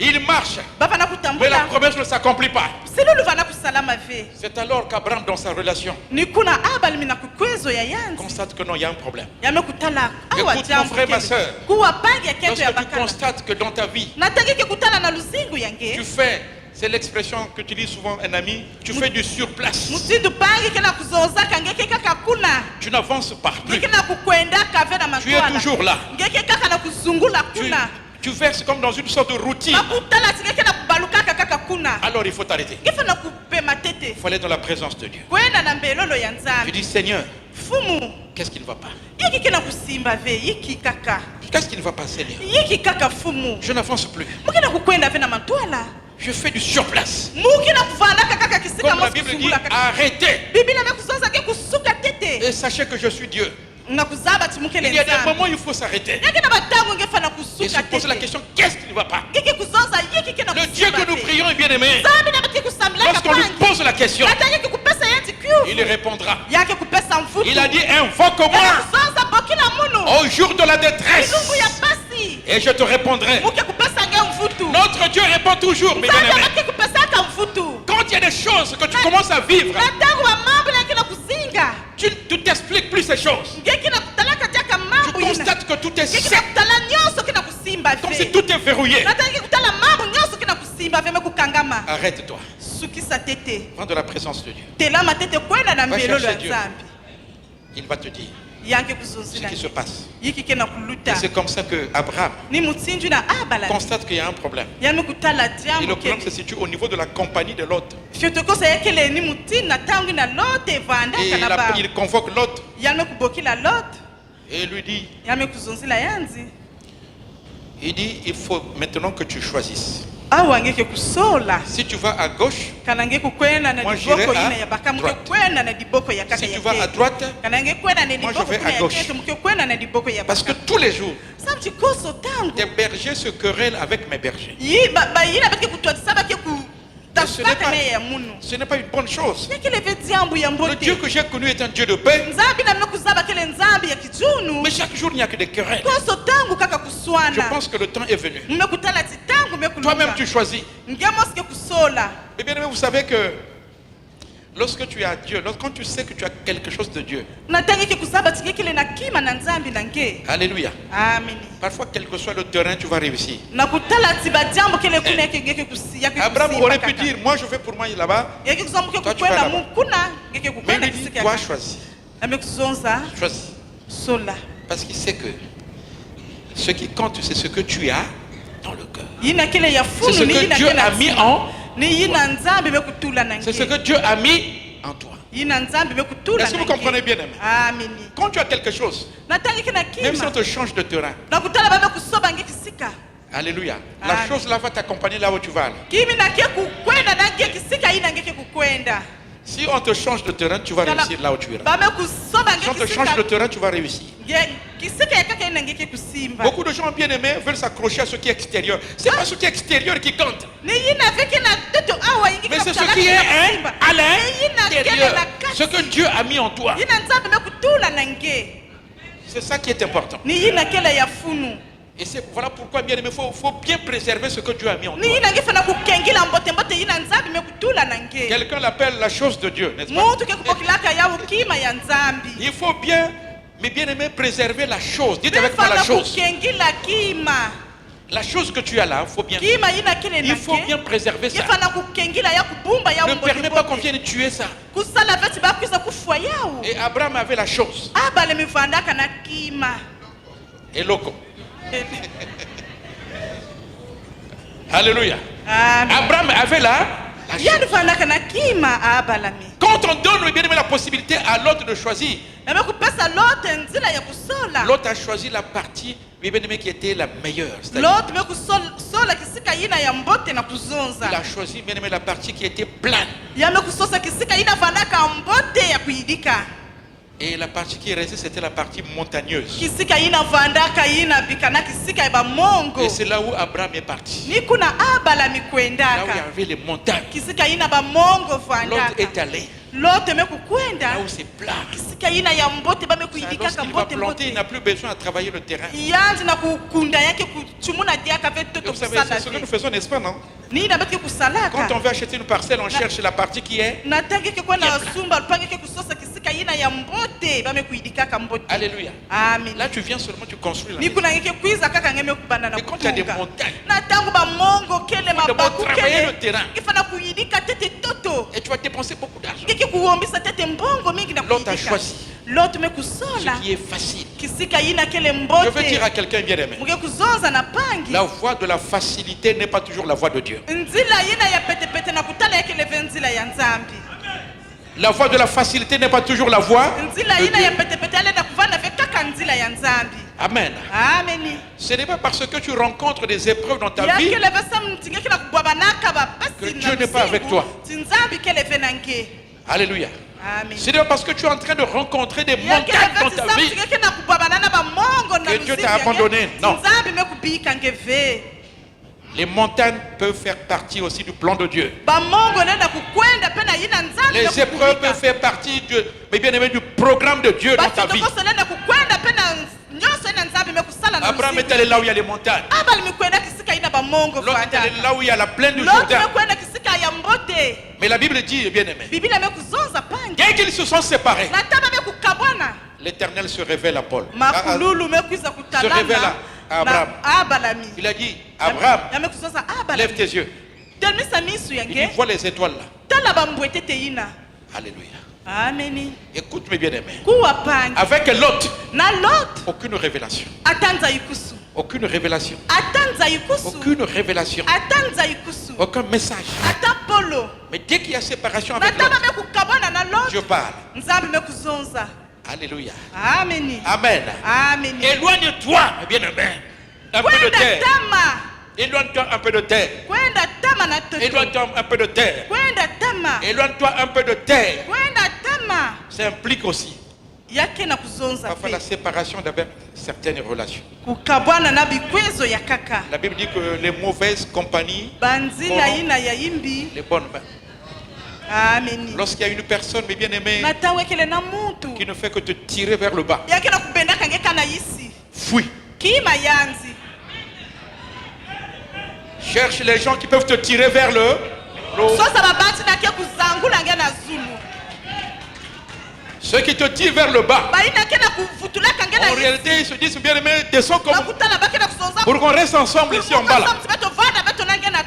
Il marche. bavana Mais la kutambula promesse ne s'accomplit pas. silulu vana kusalama ve C'est alors qu'Abraham, dans sa relation, ni kuna abalimi na kukwezo ya yanzi constate que non, il y a un problème. yamekutala awa Écoute, mon frère, ma sœur. kuwa bangi ya kento ya Lorsque tu bakala constates que dans ta vie, natangiki kutala na luzingu tu yange fais, c'est l'expression que tu dis souvent un ami, tu fais du surplace. mutindu bangi kena kuzozaka ngeke kaka kuna Tu n'avances pas plus. ngeke na kukwendaka ve na Tu es matwala toujours là. ngeke kaka na kuzungula Tu, kuna tu verses comme dans une sorte de routine. bakutala ti ngeke na kubalukaka kaka kuna Alors il faut t'arrêter. ngefe na kupema tete Il faut aller dans la présence de Dieu. kwenda na mbelolo ya Tu nzambe dis, Seigneur, fumu qu'est-ce qui ne va pas? yiki kena kusimba ve yiki kaka Qu'est-ce qui ne va pas, Seigneur? yiki kaka fumu Je n'avance plus. mukina kukwenda ve na matwala Je fais du surplace. mukina kuvandaka kaka kisika Comme la mosi Bible dit, kusungula kaka arrêtez biblia mekuzozake kusuka tete et sachez que je suis Dieu. na kuzaba ti mukele Il y a des nzambe moments où il faut s'arrêter yaki na batango ngefa na et se kusuka poser la tete question, qu'est-ce qui ne va pas? ngeke kuzonza yiki kena Le Dieu que nous prions est bien aimé. nzambe na baki kusambilaka Lorsqu'on lui pangi pose la question, natangiki kupesa yanti il kyuvu répondra. yake kupesa mvutu Il a dit, invoque-moi kuzonza bokila munu au jour de la détresse ilungu ya pasi et je te répondrai. muke kupesa nge mvutu Notre Dieu répond toujours, mes nzambe bien-aimés. abaki kupesaka mvutu Quand il y a des choses que tu commences à vivre, na ntango bamambo yaki na kuzinga tu t'expliques plus ces choses. ngeki na kutalaka tiaka Tu mambo ina constates que tout est ngeki na sec, kutala nyonso kina kusimba comme si ve tout est verrouillé. natangiki kutala mambo nyonso kina kusimba ve mekukangama Arrête-toi. sukisa tete Prends de la présence de Dieu. telama tete kwenda na Va mbelolo chercher ya Dieu. nzambe Il va te dire yanke ce kuzonzila qui se passe. yiki ke na Et kuluta c'est comme ça que Abraham ni mutsinju na abala constate qu'il y a un problème. yami kutala Et le jambo problème se ke situe au niveau de la compagnie de Lot. fyotokosa yekele ni mutina tangu na lote Et evandaka na ba il convoque Lot yami kubokila lote et il lui dit, yami kuzonzila yanzi il dit, il faut maintenant que tu choisisses. awa ngeke kusola Si tu vas à gauche, kana nge kukwenda na Moi, diboko j'irai à ina ya baka muke droite. kwenda na diboko ya kaka si tu ya vas à keke. droite, kana nge kwenda na Moi, je diboko vais kuna à ya gauche. keke muke kwenda na diboko ya parce que baka tous les jours, sabti koso tangu tes bergers se querellent avec mes bergers. yi ba yina bake kutwatisa bake ku Et ce n'est tafutaka pas, ne ya munu ce n'est pas une bonne chose. yakele ve jambo ya Le mbote Dieu que j'ai connu est un Dieu de paix. nzambi na mekuzaba kele nzambi ya kijunu Mais chaque jour, il n'y a que des querelles. koso tangu kaka Je kuswana pense que le temps est venu. mmekutala ti tangu Toi-même, mekuluka tu choisis. ngemoske kusola Et bien aimé, vous savez que lorsque tu es à Dieu, quand tu sais que tu as quelque chose de Dieu, natangiki kuzaba ti ngekele na kima na nzambi na nge alléluia. amini Parfois, quel que soit le terrain, tu vas réussir. na kutala ti bajambo kele kuna yake ngeke kusi yake Abraham kusimba aurait pu kaka. dire, moi je vais pour moi là-bas. ngeke kuzama muke Toi, tu vas kukwenda là-bas. mukuna ngeke Mais kukwenda il lui dit, kisika toi yaka choisis. amekuzonza Choisis. sola Parce qu'il sait que ce qui compte, c'est ce que tu as dans le cœur. yina kele ya C'est ce funu ni que yina Dieu kele a mis en ni yina nzambe mekutula na C'est ce nge que Dieu a mis en toi. Est-ce que vous comprenez bien, aimé? Quand tu as quelque chose, même si on te change de terrain, alléluia, la chose là va t'accompagner là où tu vas aller. Si on te change de terrain, tu vas réussir là où tu iras. Si on te change de terrain, tu vas réussir. Beaucoup de gens bien aimés veulent s'accrocher à ce qui est extérieur. C'est pas ce qui est extérieur qui compte, mais c'est ce qui est à l'intérieur, ce que Dieu a mis en toi. C'est ça qui est important. Et c'est voilà pourquoi bien aimé, faut bien préserver ce que Dieu a mis en toi. Quelqu'un l'appelle la chose de Dieu, n'est-ce pas? Il faut bien, mais bien aimé, préserver la chose. Dites avec moi la chose. La chose que tu as là, il faut bien préserver ça. Ne permets pas qu'on vienne tuer ça. Et Abraham avait la chose. Et loco. Alléluia. Abraham avait la chose. Quand on donne bien aimé la possibilité à l'autre de choisir, l'autre a choisi la partie bien aimé qui était la meilleure. Il a choisi bien aimé la partie qui était plane. Et la partie qui est restée, c'était la partie montagneuse. Et c'est là où Abraham est parti. Là où il y avait les montagnes. L'autre est allé là où c'est plat. Lorsqu'il va planter, il n'a plus besoin de travailler le terrain. Et vous savez, c'est ce que nous faisons, n'est-ce pas, non? Quand on veut acheter une parcelle, on cherche la partie qui est. Alléluia. Là, tu viens seulement, tu construis la maison. Et quand tu as des montagnes, il faut d'abord travailler le terrain. Et tu vas dépenser beaucoup d'argent. L'autre a choisi ce qui est facile. Je veux dire à quelqu'un bien aimé, la voie de la facilité n'est pas toujours la voie de Dieu. La voie de la facilité n'est pas toujours la voie de Dieu. Amen. Ce n'est pas parce que tu rencontres des épreuves dans ta vie que Dieu n'est pas avec toi. Alléluia. Ce n'est pas parce que tu es en train de rencontrer des montagnes dans ta vie que Dieu t'a abandonné. Non. Les montagnes peuvent faire partie aussi du plan de Dieu. Les épreuves peuvent faire partie du programme de Dieu dans ta vie. Abraham est allé là où il y a les montagnes. L'autre est allé là où il y a la plaine du Jourdain. Mais la Bible dit, bien aimé, dès qu'ils se sont séparés, l'Éternel se révèle à Paul. Se révèle à Abraham. Il a dit, Abraham, lève tes yeux. Il dit, vois les étoiles là. Alléluia. Écoute mes bien-aimés. Avec Lot, aucune révélation. Aucune révélation. Aucune révélation. Aucun message. Mais dès qu'il y a séparation avec l'autre, Dieu parle. Alléluia. Amen. Éloigne-toi, bien-aimé. Un peu de terre. Éloigne-toi un peu de terre. Éloigne-toi un peu de terre. Éloigne-toi un peu de terre. Ça implique aussi parfois la séparation d'avec certaines relations. La Bible dit que les mauvaises compagnies les bonnes mains. Lorsqu'il y a une personne bien aimée qui ne fait que te tirer vers le bas, fuis. Cherche les gens qui peuvent te tirer vers le haut. Ceux qui te tirent vers le bas, en réalité, ils se disent bien aimé, descends comme pour qu'on reste ensemble ici en bas.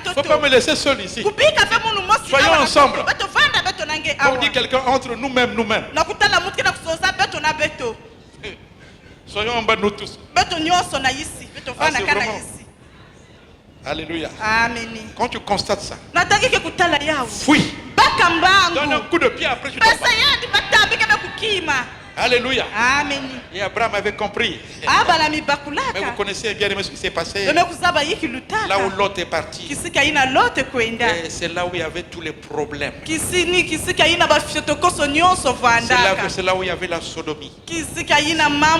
Il ne faut pas me laisser seul ici. Soyons ensemble. Comme dit quelqu'un, entre nous-mêmes. Soyons en bas nous tous. Alléluia. Quand tu constates ça, fuis. Donne un coup de pied après tu tombes. Alléluia. Amen. Et Abraham avait compris. Mais vous connaissez bien ce qui s'est passé. Là où Lot est parti. Et c'est là où il y avait tous les problèmes. C'est là où il y avait la sodomie. C'est là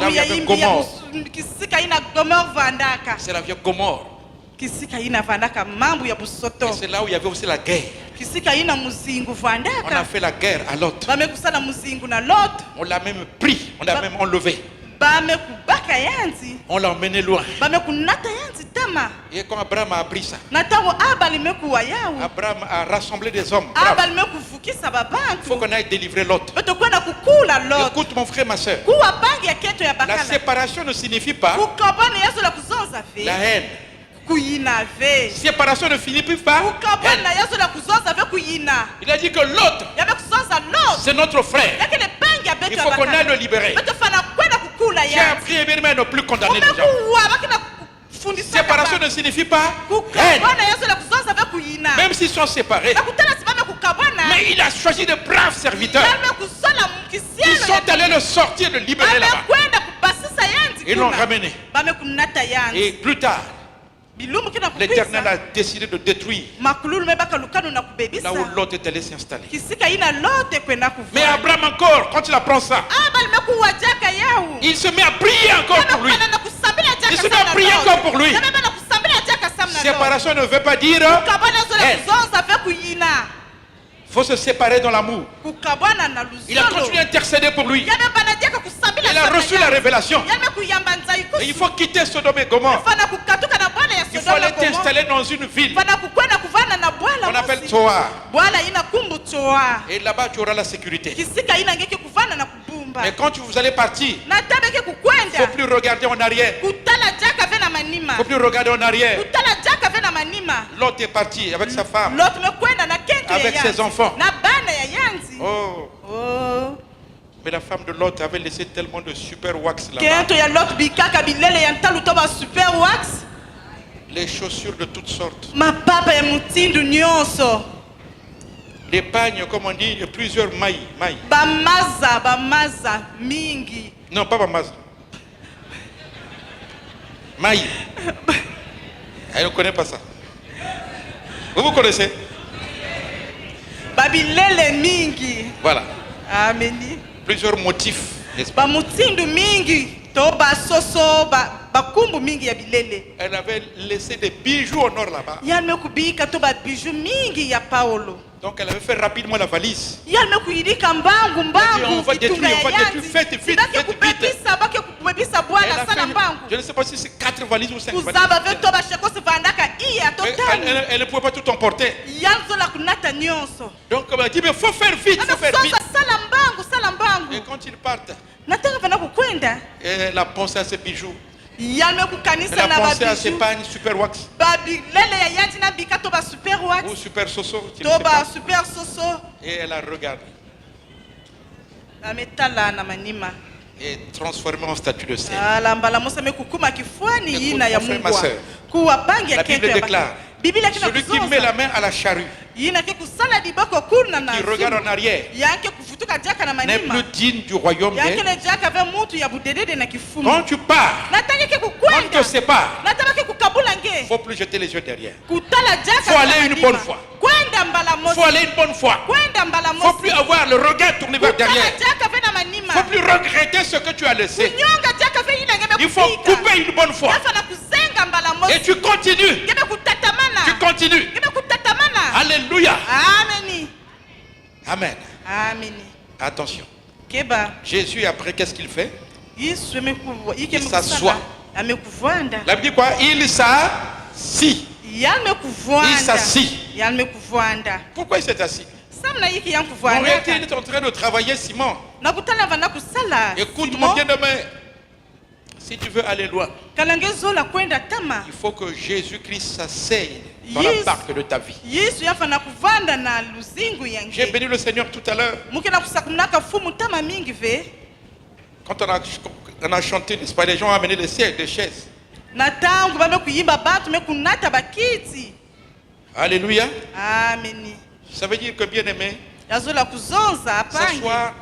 où il y avait Gomorre. C'est la vieille Gomorre. Et c'est là où il y avait aussi la guerre. On a fait la guerre à Lot. On l'a même pris, on l'a même enlevé. On l'a emmené loin. Et quand Abraham a appris ça, Abraham a rassemblé des hommes. Il faut qu'on aille délivrer Lot. Écoute mon frère, ma soeur. La séparation ne signifie pas la haine. Séparation ne finit plus par haine. Il a dit que l'autre, c'est notre frère. Il faut qu'on aille le libérer. J'ai appris bien à ne plus condamner les gens. Séparation ne signifie pas haine. Même s'ils sont séparés. Mais il a choisi de braves serviteurs. Ils sont allés le sortir, le libérer là-bas. Ils l'ont ramené. Et plus tard, l'Éternel a décidé de détruire là où Lot est allé s'installer. Mais Abraham encore, quand il apprend ça, il se met à prier encore pour lui. Il se met à prier encore pour lui. Séparation ne veut pas dire haine. Il faut se séparer dans l'amour. Il a continué à intercéder pour lui. Il a reçu la révélation. Et il faut quitter Sodome et Gomorrhe. Il faut aller t'installer dans une ville qu'on appelle Tsoar. Et là-bas tu auras la sécurité. Mais quand vous allez partir, il ne faut plus regarder en arrière. Il ne faut plus regarder en arrière. L'autre est parti avec sa femme, avec ses enfants. Oh. Mais la femme de Lot avait laissé tellement de super wax là-bas. Les chaussures de toutes sortes. Les pagnes, comme on dit, plusieurs mailles. Non, pas bamaza. Mailles. Elle ne connaît pas ça. Vous connaissez? Voilà. Amen. Plusieurs motifs. Elle avait laissé des bijoux au nord là-bas. Donc elle avait fait rapidement la valise. On va détruire, faites vite. Je ne sais pas si c'est 4 valises ou 5 valises. Elle ne pouvait pas tout emporter. Donc elle a dit, mais il faut faire vite, Et quand ils partent, elle a pensé à ses bijoux. Elle a pensé à ses pagnes super wax. Ou super soso. Et elle a regardé. Et transformé en statue de sel. Écoute, mon frère, ma soeur. La Bible déclare, celui qui met la main à la charrue, qui regarde en arrière, n'est plus digne du royaume des... Quand tu pars, quand tu te sépares, il ne faut plus jeter les yeux derrière. Il faut aller une bonne fois. Il faut aller une bonne fois. Il ne faut plus avoir le regard tourné vers derrière. Il ne faut plus regretter ce que tu as laissé. Il faut couper une bonne fois. Et tu continues. Tu continues. Alléluia. Amen. Attention. Jésus, après, qu'est-ce qu'il fait? Il s'assoit. La Bible dit quoi? Il s'assit. Il s'assit. Pourquoi il s'est assis? En réalité, il est en train de travailler, Simon. Écoute, mon bien-aimé. Si tu veux aller loin, il faut que Jésus-Christ s'asseye dans la barque de ta vie. J'ai béni le Seigneur tout à l'heure. Quand on a chanté, n'est-ce pas, les gens ont amené des sièges, des chaises. Alléluia. Amen. Ça veut dire que bien aimé, Yazula kuzonza apange. s'asseoir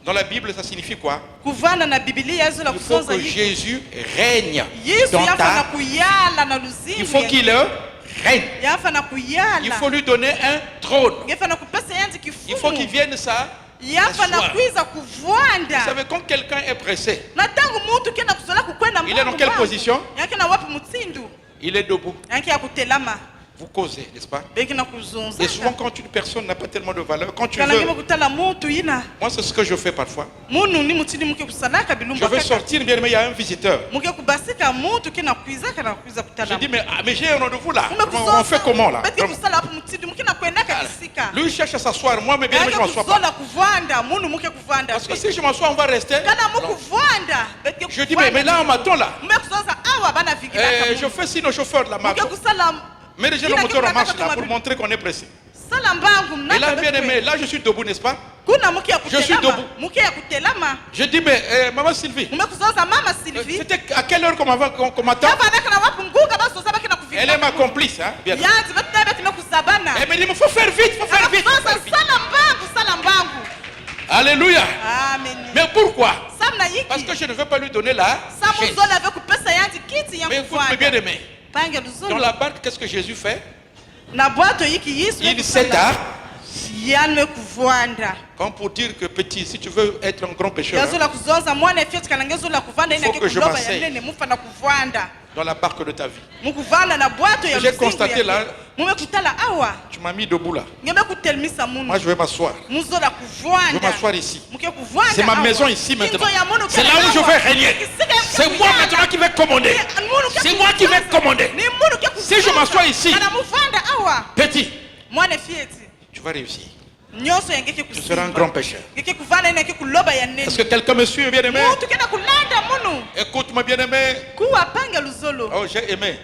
dans la Bible, ça signifie quoi? Kuvana na Biblia yazula Il faut kuzonza que Jésus règne Yesu dans yafa na ta... kuyala na luzimu. Il faut qu'il règne. Yafa na kuyala. Il faut lui donner un trône. Yafa na kupesa yanzi kifumu. Il faut qu'il vienne ça. Yafa na kuiza kuvwanda. Vous savez, quand quelqu'un est pressé, Na tangu muntu kena kuzola kukwenda il est dans quelle position? Yake na wapi mutsindu? Il est debout. Yake ya kutelama. Vous causez, n'est-ce pas? Beki na kuzonza. Et souvent, quand une personne n'a pas tellement de valeur, quand tu Kana ngema veux... kutala muntu ina. Moi, c'est ce que je fais parfois. Munu ni mutini muke kusalaka Je bilumba. veux sortir, bien aimé, il y a un visiteur. Muke kubasika muntu kena kuiza kana kuiza kutala. Je dis, mais j'ai un rendez-vous là. On fait comment là? Beki kusala hapo mutini muke na kwenda kabisika. Lui, il cherche à s'asseoir. Moi, mais bien aimé, je ne m'assois pas. Kuzola kuvanda, munu muke kuvanda. Parce que si je m'assois, on va rester. Kana muku kuvanda. Beki Je dis, mais là, on m'attend là. Muke kuzoza awa bana vigila. Je fais signe au chauffeur de la marque. Muke kusala. Mais déjà, le moteur en marche là pour montrer qu'on est pressé. Et là, bien aimé, là, je suis debout, n'est-ce pas? Je suis debout. Je dis, mais maman Sylvie, c'était à quelle heure qu'on m'attend? Elle est ma complice, hein? Bien. Elle me dit, il faut faire vite, il faut faire vite. Alléluia. Mais pourquoi? Parce que je ne veux pas lui donner la chaise. Mais écoute, bien aimé. Dans la barque, qu'est-ce que Jésus fait? Il s'est à... Comme pour dire que petit, si tu veux être un grand pécheur, il faut que je m'asseye dans la barque de ta vie. J'ai constaté là, tu m'as mis debout là. Moi je vais m'asseoir. Je vais m'asseoir ici. C'est ma maison ici maintenant. C'est là où je vais régner. C'est moi maintenant qui vais commander. C'est moi qui vais commander. Si je m'assois ici, petit, tu vas réussir. Tu seras un grand pécheur. Est-ce que quelqu'un me suit, bien aimé? Écoute-moi, bien aimé. Oh, j'ai aimé.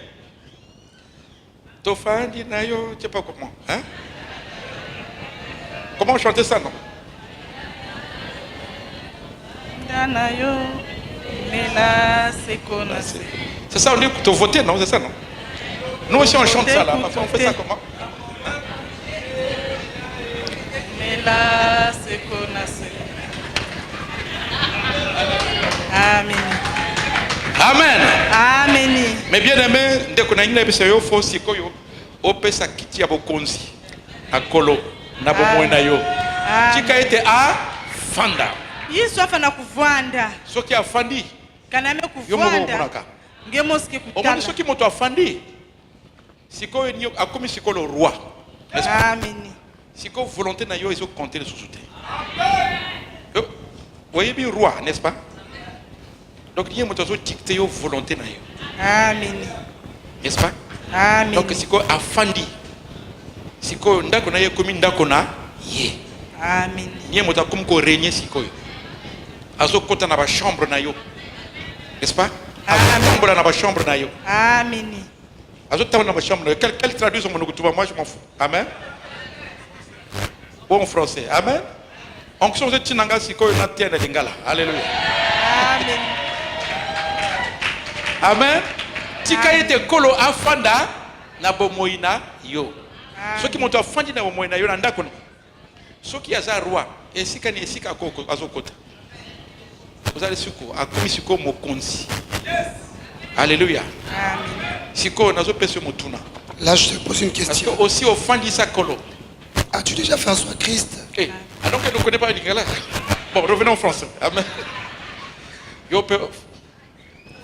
Tofandi nayo, tu sais pas comment. Hein? Comment chanter ça, non? C'est ça, on dit te voter, non? C'est ça, non? Nous aussi, on chante ça là. On fait ça comment? Amen. Amen. Amen. Mais bien aimé, dès qu'on a une émission, il faut aussi qu'on puisse quitter à Bokonzi, à Kolo, na Bomoina yo. Tika était à Fanda. Yesu afana kuvanda. Ce qui a fandi. Kaname kuvanda. Ngemoske kutala. Au moins ce qui m'a fandi. Siko ni a commis siko le roi. Amen. Siko volonté na yo ils ont compté le sous-souté. Vous voyez bien roi, n'est-ce pas? Donc il y a une dicté aux volonté na yo. Amen. N'est-ce pas? Amen. Donc siko a fandi. Siko ndako na yo commis ndako na ye. Amen. Ni mo ta comme ko régner siko yo. Azo kota na ba chambre na yo. N'est-ce pas? Azo na ba chambre na yo. Amen. Azo ta na ba chambre. Quel traduit mon okutuba, moi je m'en fous. Amen. Bon français. Amen. Onction de tinanga siko na tienne lingala. Alléluia. Amen. Amen. Tika ete kolo afanda na bomoina yo. Ce qui monte afandi na bomoina yo na ndako. Ce qui aza roi esika ni esika koko azokota. Vous allez suko akomi suko mokonzi. Alléluia. Amen. Siko nazo pese motuna. Là je te pose une Parce question. que aussi au fandi sa kolo. As-tu déjà fait un soin Christ? Eh, alors qu'elle ne connaît pas lingala. Bon, revenons en français. Amen. Yo peut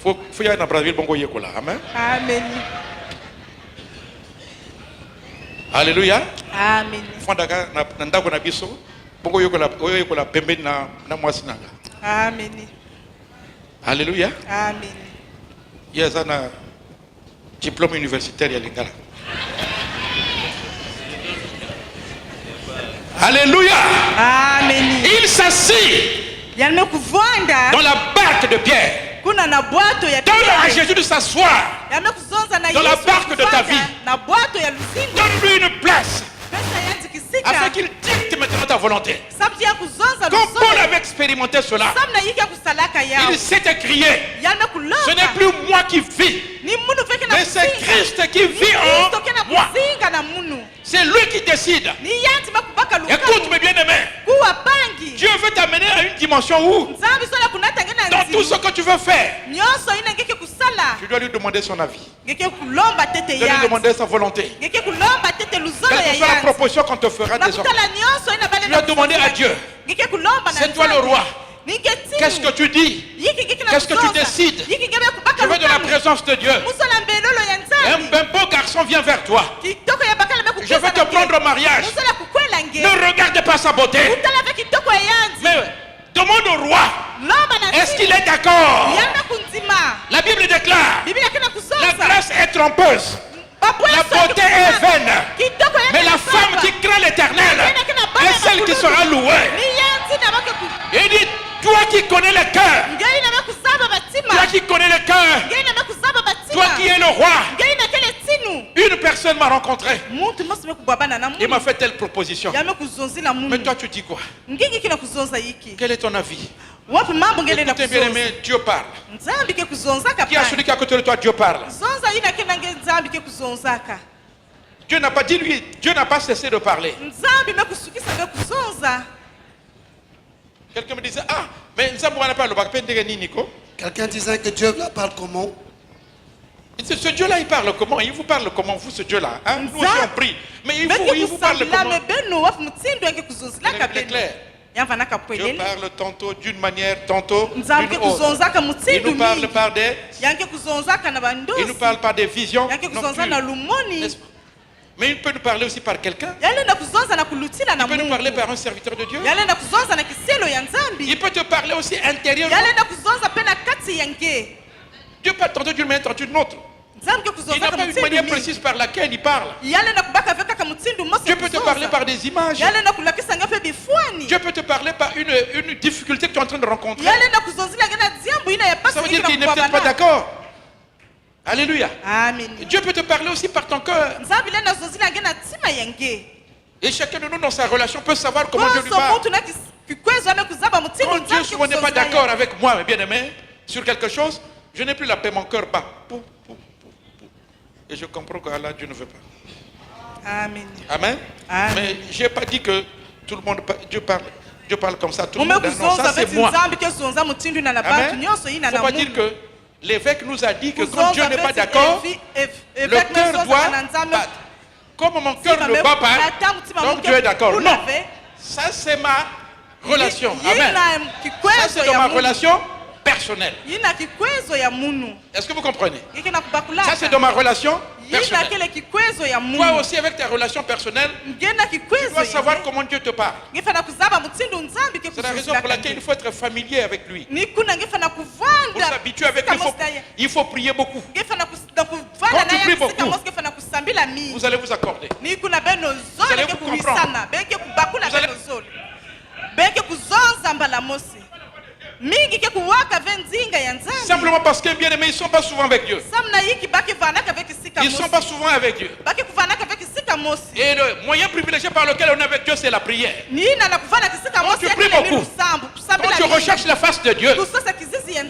faut y aller dans Brazzaville bongo yekola. Amen. Amen. Alléluia. Amen. Fondaka na ndako na biso bongo yekola pembeni na mwasi nanga. Amen. Alléluia. Amen. Yeza na diplôme universitaire ya lingala. Alléluia. Amen. Il s'assit dans la barque de Pierre. Donne à Jésus de s'asseoir dans la barque de ta vie. Donne-lui une place afin qu'il dicte maintenant ta volonté. Comme Paul avait expérimenté cela, il s'est écrié: ce n'est plus moi qui vis, mais c'est Christ qui vit en moi. C'est lui qui décide. Écoute mes bien-aimés. Dieu veut t'amener à une dimension où, dans tout ce que tu veux faire, tu dois lui demander son avis. Tu dois lui demander sa volonté. Quelle que soit la proposition qu'on te fera désormais, tu dois demander à Dieu. C'est toi le roi. Qu'est-ce que tu dis? Qu'est-ce que tu décides? Je veux de la présence de Dieu. Un beau garçon vient vers toi. Je veux te prendre au mariage. Ne regarde pas sa beauté, mais demande au roi. Est-ce qu'il est d'accord? La Bible déclare, la grâce est trompeuse, la beauté est vaine, mais la femme qui craint l'Éternel est celle qui sera louée. Il dit, toi qui connais le cœur, toi qui connais le cœur, toi qui es le roi. Une personne m'a rencontré. Il m'a fait telle proposition. Mais toi tu dis quoi? Quel est ton avis? Écoutez bien aimé, Dieu parle. Qui a celui qui est à côté de toi? Dieu parle. Dieu n'a pas dit lui, Dieu n'a pas cessé de parler. Quelqu'un me disait, ah, mais Quelqu'un disait que Dieu la parle comment? Ce Dieu-là, il parle comment? Il vous parle comment, vous, ce Dieu-là? Hein? Nous aussi, on prie. Mais il vous parle comment? C'est clair. Dieu parle tantôt d'une manière, tantôt d'une autre. Il nous parle par des... Il nous parle par des visions. Mais il peut nous parler aussi par quelqu'un. Il peut nous parler par un serviteur de Dieu. Il peut te parler aussi intérieurement. Dieu parle tantôt d'une manière, tantôt d'une autre. Il n'a pas une manière précise par laquelle il parle. Dieu peut te parler par des images. Dieu peut te parler par une difficulté que tu es en train de rencontrer. Ça veut dire qu'il n'est peut-être pas d'accord. Alléluia. Amen. Dieu peut te parler aussi par ton cœur. Et chacun de nous dans sa relation peut savoir comment Dieu lui parle. Quand Dieu souvent n'est pas d'accord avec moi, mes bien-aimés, sur quelque chose, je n'ai plus la paix, mon cœur bat. Et je comprends que là, Dieu ne veut pas. Amen. Amen. Amen. Mais je n'ai pas dit que tout le monde, Dieu parle comme ça, tout le monde. Non, ça c'est moi. Amen. Il ne faut pas dire que l'évêque nous a dit que quand Dieu n'est pas d'accord, le cœur doit battre. Comme mon cœur ne bat pas, donc Dieu est d'accord. Non. Ça c'est ma relation. Amen. Ça c'est dans ma relation personnelle. Est-ce que vous comprenez? Ça c'est dans ma relation personnelle. Toi aussi avec ta relation personnelle, tu dois savoir comment Dieu te parle. C'est la raison pour laquelle il faut être familier avec lui. Pour s'habituer avec lui, il faut prier beaucoup. Quand tu pries beaucoup, vous allez vous accorder. Vous allez vous comprendre. Simplement parce que bien aimés, ils ne sont pas souvent avec Dieu. Ils ne sont pas souvent avec Dieu. Et le moyen privilégié par lequel on est avec Dieu, c'est la prière. Quand tu pries beaucoup, quand tu recherches la face de Dieu,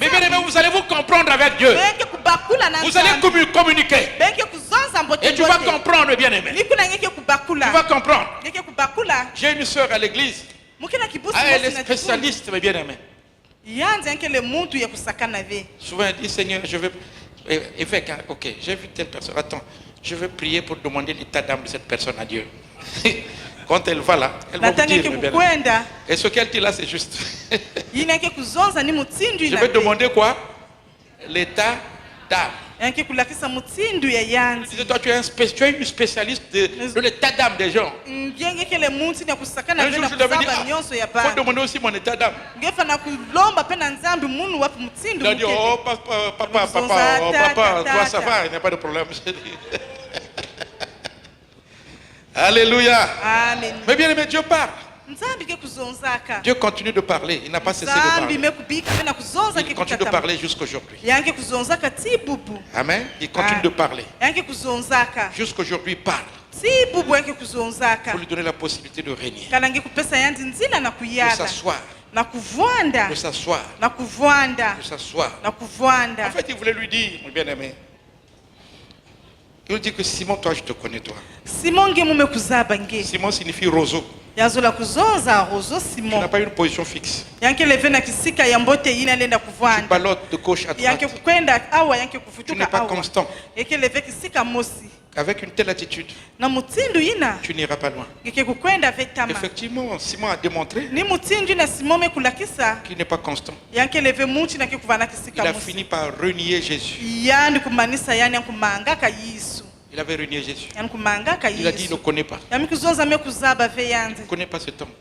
mais bien aimés, vous allez vous comprendre avec Dieu. Vous allez communiquer. Et tu vas comprendre, bien aimé. Tu vas comprendre. J'ai une soeur à l'église. Elle est spécialiste, mes bien aimés. Souvent elle dit, Seigneur, je veux... Évêque, hein, ok, j'ai vu telle personne, attends, je veux prier pour demander l'état d'âme de cette personne à Dieu. Quand elle va là, elle va vous dire, et ce qu'elle dit là, c'est juste. Je vais demander quoi? L'état d'âme. Toi, tu es une spécialiste de l'état d'âme des gens. Un jour, je devais dire, il faut demander aussi mon état d'âme. Il a dit, oh papa, toi ça va, il n'y a pas de problème. Alléluia. Amen. Mais bien aimé, Dieu parle. Dieu continue de parler, il n'a pas cessé de parler. Il continue de parler jusqu'aujourd'hui. Amen. Il continue de parler. Jusqu'aujourd'hui, il parle. Pour lui donner la possibilité de régner. De s'asseoir. De s'asseoir. De s'asseoir. En fait, il voulait lui dire, mon bien-aimé, Il dit que Simon, toi, je te connais, toi. Simon Simon signifie roseau. Tu Simon. n'as pas une position fixe. Tu ballottes de gauche à droite. Tu n'es pas constant. Avec une telle attitude, tu n'iras pas loin. Effectivement, Simon a démontré qu'il n'est pas constant. Il a fini par renier Jésus. Il avait renié Jésus. Il a dit il ne connaît pas. Il ne connaît pas cet homme.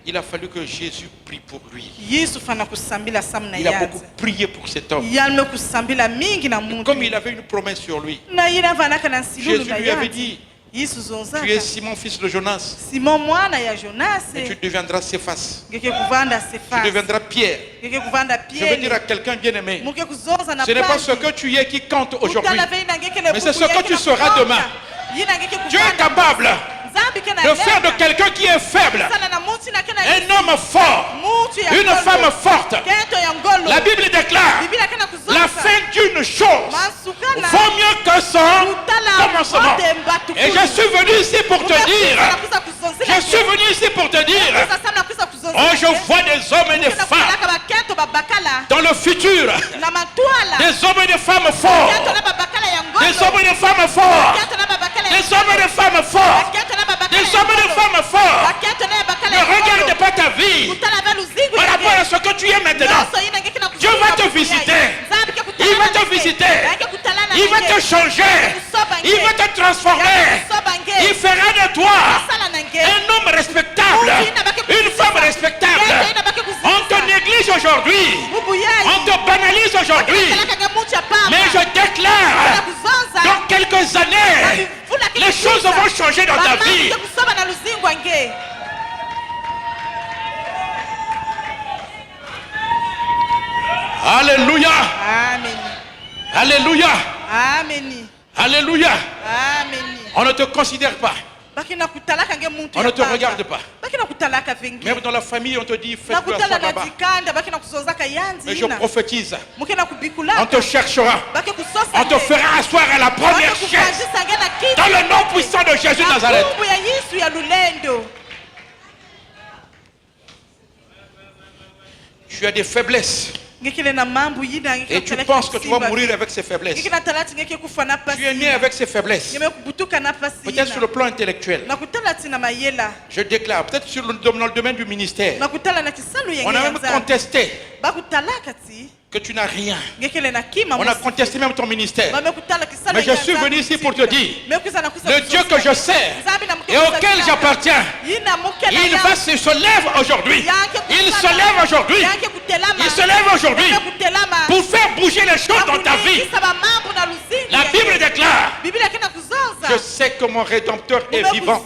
Il a fallu que Jésus prie pour lui. Il a beaucoup prié pour cet homme. Comme il avait une promesse sur lui, Jésus lui avait dit, tu es Simon, fils de Jonas, et tu deviendras Céphas. Tu deviendras Pierre. Je veux dire à quelqu'un bien aimé, ce n'est pas ce que tu es qui compte aujourd'hui, mais c'est ce que tu seras demain. Dieu est capable de faire de quelqu'un qui est faible un homme fort, une femme forte. La Bible déclare, la fin d'une chose vaut mieux que son commencement. Et je suis venu ici pour te dire, oh, je vois des hommes et des femmes dans le futur, des hommes et des femmes forts, des hommes et des femmes forts, des hommes et des femmes forts, des hommes et des femmes forts. Ne regarde pas ta vie par rapport à ce que tu es maintenant. Dieu va te visiter. Il va te visiter. Il va te changer. Il va te transformer. Il fera de toi un homme respectable, une femme respectable. On te néglige aujourd'hui. On te banalise aujourd'hui. Mais je déclare, dans quelques années, les choses vont changer dans ta vie. Alléluia. Amen. Alléluia. Amen. Alléluia. Amen. On ne te considère pas. On ne te regarde pas. Même dans la famille, on te dit fais-toi asseoir là-bas. Mais je prophétise. On te cherchera. On te fera asseoir à la première chaise. Dans le nom puissant de Jésus de Nazareth. Tu as des faiblesses. Et tu penses que tu vas mourir avec ces faiblesses. Tu es né avec ces faiblesses. Peut-être sur le plan intellectuel. Je déclare, peut-être dans le domaine du ministère. On a même contesté que tu n'as rien. On a contesté même ton ministère. Mais je suis venu ici pour te dire, le Dieu que je sers et auquel j'appartiens, il va se lève aujourd'hui. Il se lève aujourd'hui. Il se lève aujourd'hui pour faire bouger les choses dans ta vie. La Bible déclare, je sais que mon Rédempteur est vivant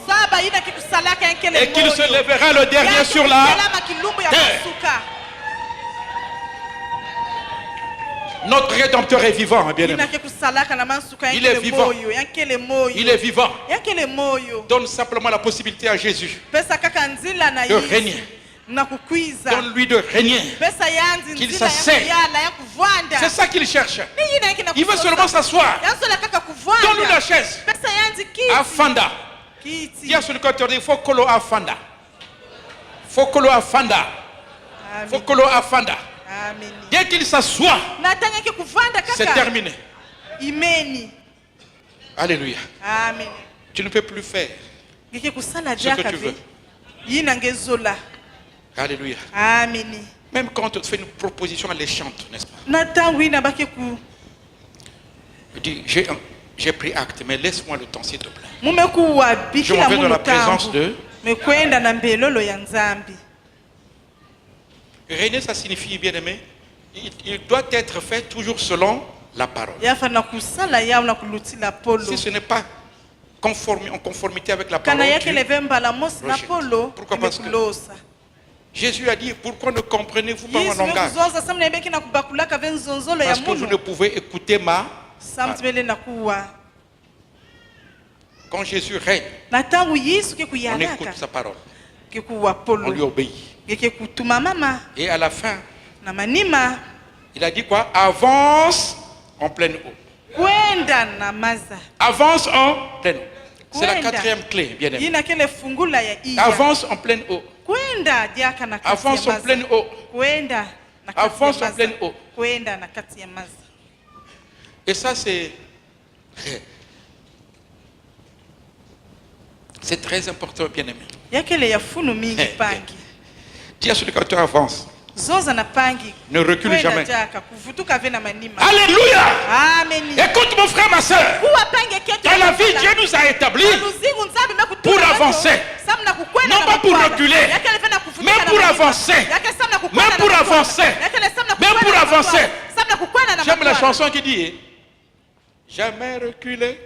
et qu'il se lèvera le dernier sur la terre. Notre Rédempteur est vivant, bien aimé. Il est vivant. Il est vivant. Donne simplement la possibilité à Jésus de régner. Donne-lui de régner. Qu'il s'asseye. C'est ça qu'il cherche. Il veut seulement s'asseoir. Donne-lui la chaise. Afanda. Dis à celui qui te dit, faut que l'on afanda. Faut que l'on afanda. Faut que l'on afanda. Dès qu'il s'assoit, c'est terminé. Alléluia. Amen. Tu ne peux plus faire ce que tu veux. Alléluia. Amen. Même quand on te fait une proposition alléchante, n'est-ce pas? Dis, j'ai pris acte, mais laisse-moi le temps, s'il te plaît. Je m'en vais dans la présence de... Régner, ça signifie, bien aimé, il doit être fait toujours selon la parole. Si ce n'est pas en conformité avec la parole, pourquoi? Parce que Jésus a dit, pourquoi ne comprenez-vous pas mon langage? Parce que vous ne pouvez écouter ma parole. Quand Jésus règne, on écoute sa parole. On lui obéit. Et à la fin, il a dit quoi? Avance en pleine eau. kwenda na maza. Avance en pleine eau. C'est la quatrième clé, bien aimé. Ina kile fungula ya iya. Avance en pleine eau. Kwenda diaka na kati ya Avance maza. en pleine eau. Kwenda na kati ya Avance maza. en pleine eau. Kwenda na kati ya maza. Et ça, c'est très important, bien aimé. Yakele ya funu mingi pangi. Dis à celui qui tu avances. Zoza na pangi. Ne recule jamais. Kuvutuka vena manima. Alléluia. Amen. Écoute mon frère, ma soeur. Dans la vie, Dieu nous a établis pour avancer. Non pas pour reculer, mais pour avancer. Mais pour avancer. Mais pour avancer. J'aime la chanson qui dit jamais reculer.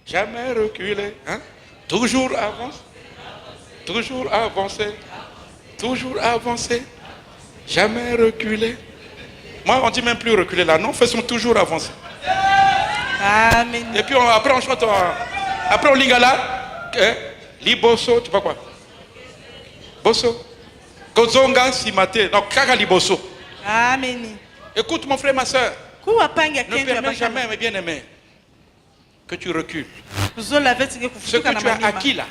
Jamais reculer. Hein? Toujours avancer. Toujours avancer. Toujours avancer. Jamais reculer. Moi, on dit même plus reculer là. Non, faisons toujours avancer. Amen. Et puis après, on chante. Après, on lingala. Liboso, tu vois quoi? Bosso. Kozonga simate. Donc, kaka liboso. Amen. Écoute, mon frère, ma soeur. Ne permets jamais, mes bien-aimés, que tu recules. Ce que tu as acquis là,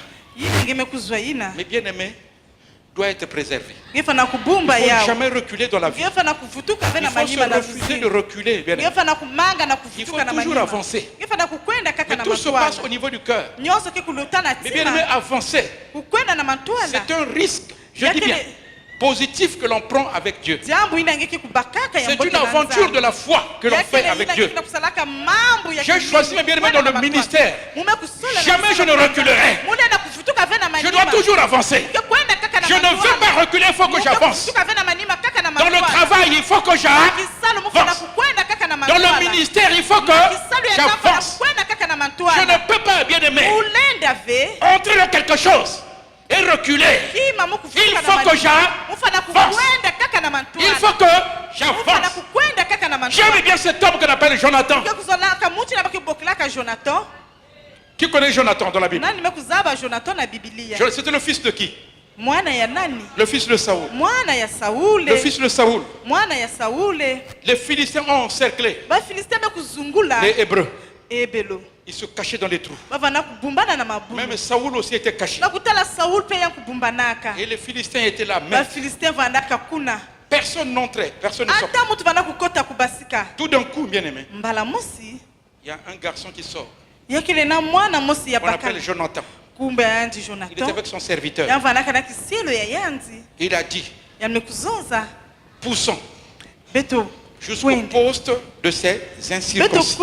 mes bien-aimés, doit être préservé. Il ne faut jamais reculer dans la vie. Il faut se refuser de reculer. Bien aimé. Il faut toujours avancer. Mais tout se passe au niveau du cœur. Mais bien aimé, avancer, c'est un risque, je dis bien, positif que l'on prend avec Dieu. C'est une aventure de la foi que l'on fait avec Dieu. J'ai choisi mes bien-aimés dans le ministère. Jamais je ne reculerai. Je dois toujours avancer. Je ne veux pas reculer, il faut que j'avance. Dans le travail, il faut que j'avance. Dans le ministère, il faut que j'avance. Je ne peux pas, bien aimé, entrer dans quelque chose et reculer. Il faut que j'avance. Il faut que j'avance. J'aime bien cet homme qu'on appelle Jonathan. Qui connaît Jonathan dans la Bible? C'était le fils de qui? Le fils de Saoul. Le fils de Saoul. Les Philistins ont encerclé les Hébreux. Ils se cachaient dans les trous. Même Saoul aussi était caché. Et les Philistins étaient là même. Personne n'entrait, personne ne sortait. Tout d'un coup, bien aimé, il y a un garçon qui sort. On appelle Jonathan. Il était avec son serviteur. Il a dit, poussons jusqu'au poste de ces incirconcis.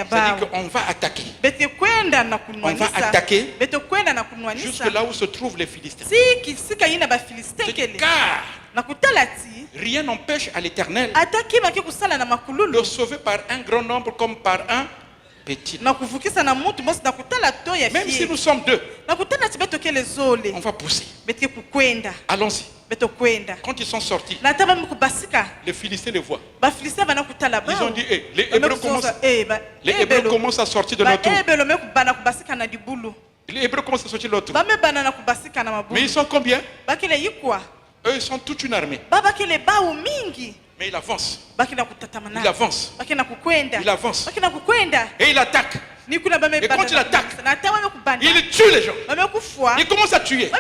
C'est-à-dire qu'on va attaquer. On va attaquer jusque là où se trouvent les Philistins. Car rien n'empêche à l'Éternel de sauver par un grand nombre comme par un petit. Même si nous sommes deux, on va pousser. Allons-y. Quand ils sont sortis, les Philistins les voient. Ils ont dit, les Hébreux commencent à sortir de notre trou. Les Hébreux commencent à sortir de notre trou. Mais ils sont combien? Eux, ils sont toute une armée. Mais il avance. Il avance. Il avance. Et il attaque. Et quand il attaque, il tue les gens. Il commence à tuer.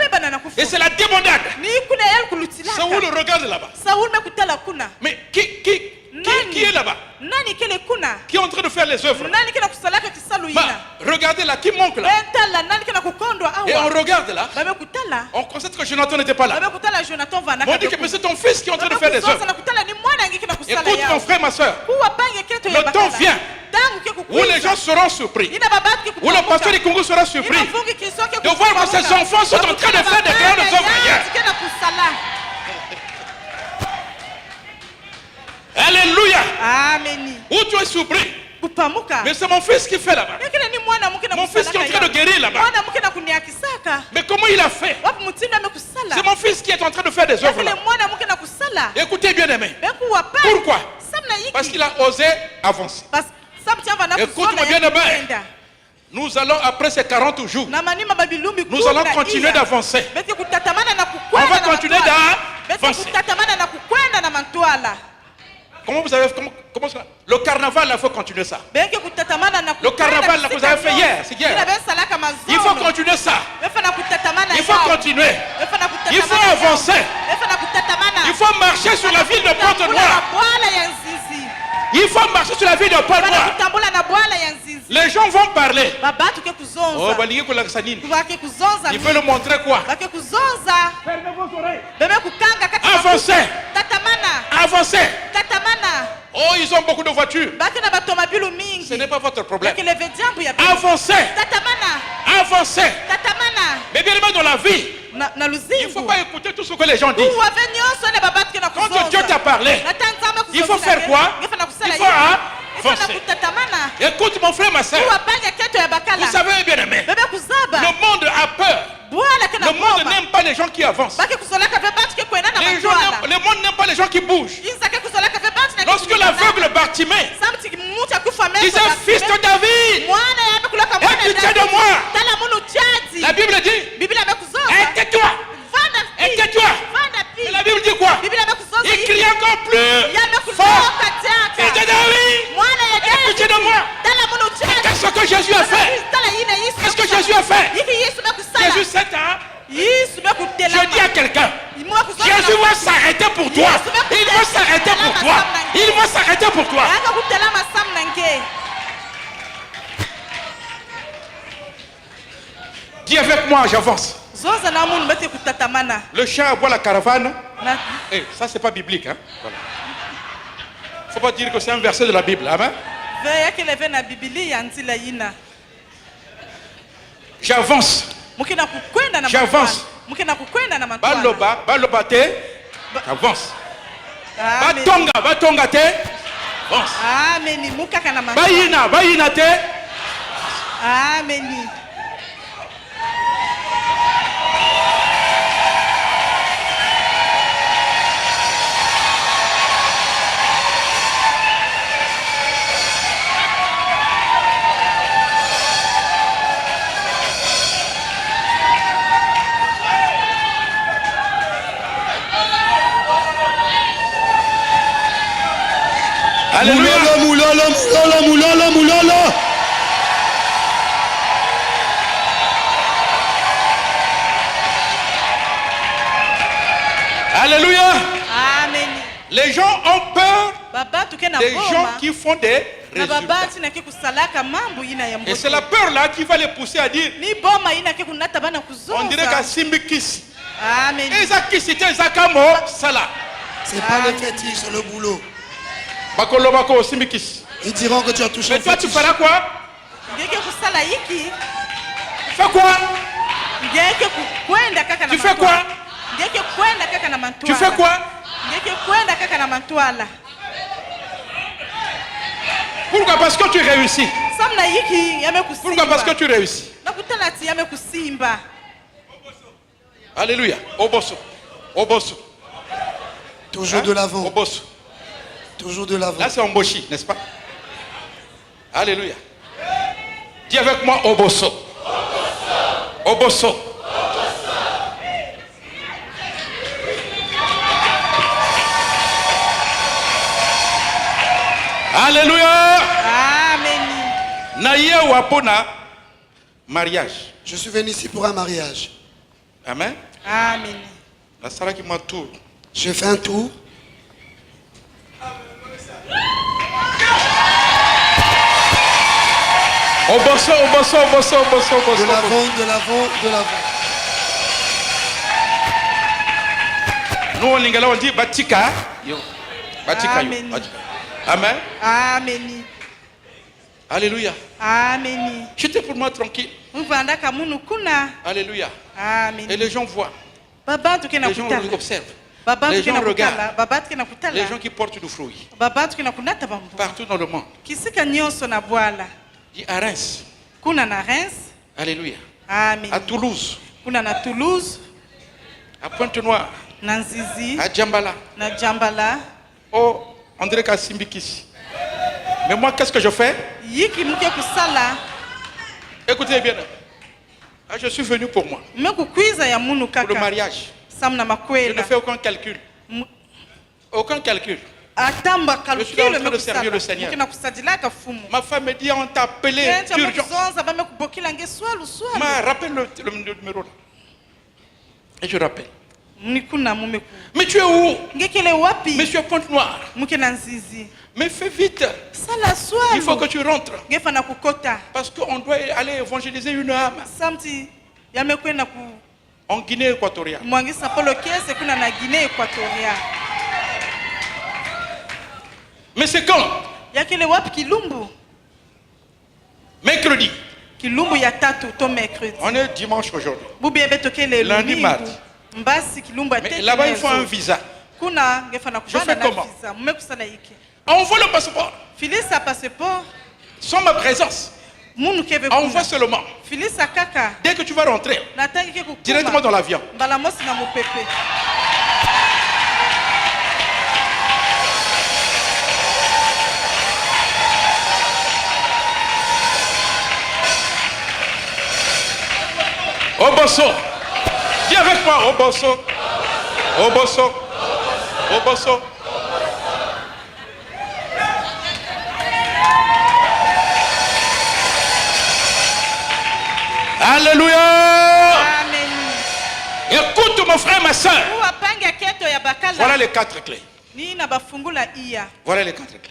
Et c'est la débandade. Saoul regarde là-bas. Mais qui est là-bas? Qui est en train de faire les œuvres? Regardez là, qui manque là? Et on regarde là. On constate que Jonathan n'était pas là. On dit que mais c'est ton fils qui est en train de faire les œuvres. Écoute mon frère, ma soeur. Le temps vient où les gens seront surpris. Où le pasteur du Congo sera surpris de voir que ses enfants sont en train de faire des grandes œuvres ailleurs. Alléluia. Amen. Où tu es surpris? Mais c'est mon fils qui fait là-bas. Mon fils qui est en train de guérir là-bas. Mais comment il a fait? C'est mon fils qui est en train de faire des œuvres là. Écoutez bien aimé. Pourquoi? Parce qu'il a osé avancer. Écoute-moi bien aimé. Nous allons, après ces 40 jours, nous allons continuer d'avancer. On va continuer d'avancer. Comment vous avez... Comment ça? Le carnaval, il faut continuer ça. Le carnaval, là, vous avez fait hier. C'est hier. Il faut continuer ça. Il faut continuer. Il faut avancer. Il faut marcher sur la ville de Pointe-Noire. Il faut marcher sur la ville de Pointe-Noire. Les gens vont parler. Oh, il veut le montrer quoi? Fermez vos oreilles. Avancez. Avancez. Oh, ils ont beaucoup de voitures. Ce n'est pas votre problème. Avancez. Avancez. Mais bien dans la vie, il ne faut pas écouter tout ce que les gens disent. Quand Dieu t'a parlé, il faut faire quoi? Il faut avancer. Écoute mon frère, ma soeur. Vous savez bien aimé, le monde a peur. Le monde n'aime pas les gens qui avancent. Le monde n'aime pas les gens qui bougent. Lorsque l'aveugle Bartimée disait fils de David, aie pitié de moi. La Bible dit, tais-toi. Tais-toi. Et la Bible dit quoi? Il crie encore plus fort. Fils de David, aie pitié de moi. Qu'est-ce que Jésus a fait? Qu'est-ce que Jésus a fait? Jésus s'est je dis à quelqu'un, Jésus va s'arrêter pour toi. Il va s'arrêter pour toi. Il va s'arrêter pour toi. Dis avec moi, j'avance. Le chien aboie la caravane. Hey, ça, c'est pas biblique. Hein? Voilà. Faut pas dire que c'est un verset de la Bible. Amen. J'avance. J'avance. Baloba, baloba te. Avance. Batonga te. Avance. Bayina te. Amen. Moulala, moulala, moulala, moulala, moulala. Alléluia. Amen. Les gens ont peur des gens qui font des résultats. Et c'est la peur là qui va les pousser à dire, on dirait qu'à Simbikis. Amen. Et Zakisite Zakamo Sala. C'est pas le fétiche, c'est le boulot. Ils diront que tu as touché. Mais toi, tu feras quoi? Fais quoi? Tu fais quoi? Tu fais quoi? Pourquoi? Parce que tu réussis. Pourquoi? Parce que tu réussis. Alléluia. Obosso. Obosso. Toujours de l'avant. Obosso. Toujours de l'avant. Là, c'est Omboshi, n'est-ce pas? Alléluia. Dis avec moi Obosso. Obosso. Alléluia. Amen. Naïe Wapona, mariage. Je suis venu ici pour un mariage. Amen. Amen. La Sarah qui m'entoure. Je fais un tour. Obosso, obosso, obosso, obosso, obosso. De l'avant, de l'avant, de l'avant. Nous, en lingala, on dit Batika. Yo. Batika. Amen. Yo. Amen. Amen. Alléluia. Amen. J'étais pour moi tranquille. Alléluia. Amen. Et les gens voient. Les gens observent. Les gens regardent. Les gens qui portent du fruit. Partout dans le monde. Dit à Reims. Alléluia. Amen. À Toulouse. Toulouse. À Pointe-Noire. Nanzizi. À Djambala. Na Djambala. Oh, on dirait qu'à Simbikis. Mais moi, qu'est-ce que je fais? Écoutez bien. Ah, je suis venu pour moi. Pour le mariage. Je ne fais aucun calcul. Aucun calcul. Je suis en train de servir le Seigneur. Ma femme me dit, on t'a appelé d'urgence. Rappelle le numéro là. Et je rappelle. Mais tu es où? Monsieur Pointe-Noire. Mais fais vite. Il faut que tu rentres. Parce qu'on doit aller évangéliser une âme. En Guinée équatoriale. Mais c'est quand? Mercredi. On est dimanche aujourd'hui. Lundi, mardi. Mais là-bas, il faut un visa. Je fais comment? Envoie le passeport. Sans ma présence. Envoie seulement. Dès que tu vas rentrer, directement dans l'avion. Obosso. Viens avec moi, Obosso. Obosso. Obosso. Alléluia. Amen. Écoute mon frère, ma soeur. Voilà les 4 clés. Voilà les 4 clés.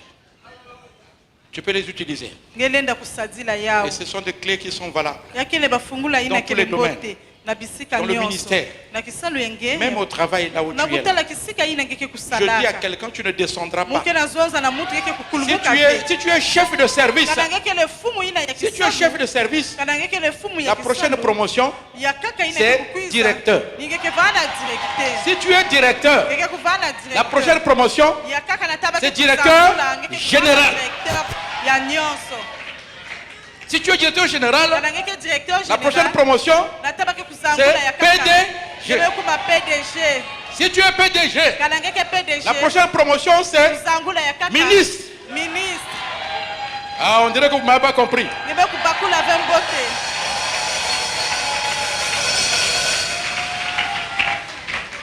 Tu peux les utiliser. Et ce sont des clés qui sont valables dans tous les domaines. Dans le ministère, même au travail là où tu es là. Je dis à quelqu'un, tu ne descendras pas. Si tu es chef de service, la prochaine promotion, c'est directeur. Si tu es directeur, la prochaine promotion, c'est directeur général. Si tu es directeur général, la prochaine promotion, c'est PDG. Si tu es PDG, la prochaine promotion, c'est ministre. Ah, on dirait que vous ne m'avez pas compris.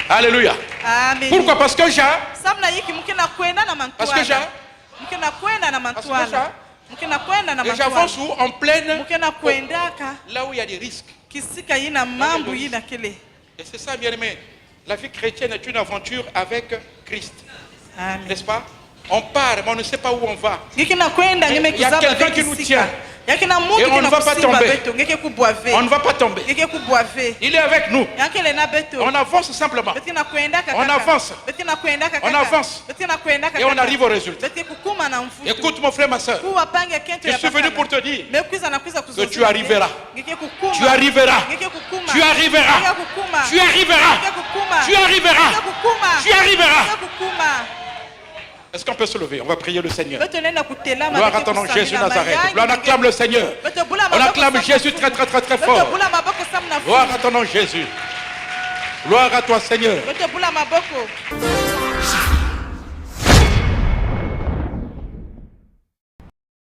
Alléluia. Amen. Pourquoi? Parce que j'ai. Et j'avance en pleine, là où il y a des risques. Et c'est ça, bien aimé. La vie chrétienne est une aventure avec Christ. N'est-ce pas? On part, mais on ne sait pas où on va. Il y a quelqu'un qui nous tient. Et on ne va pas tomber. On ne va pas tomber. Il est avec nous. On avance simplement. On avance. On avance. Et on arrive au résultat. Écoute mon frère, ma soeur. Je suis venu pour te dire que tu arriveras. Tu arriveras. Tu arriveras. Tu arriveras. Tu arriveras. Tu arriveras. Est-ce qu'on peut se lever? On va prier le Seigneur. Gloire à ton nom, Jésus Nazareth. Gloire, on acclame le Seigneur. On acclame Jésus très très très très fort. Gloire à ton nom, Jésus. Gloire à toi, Seigneur.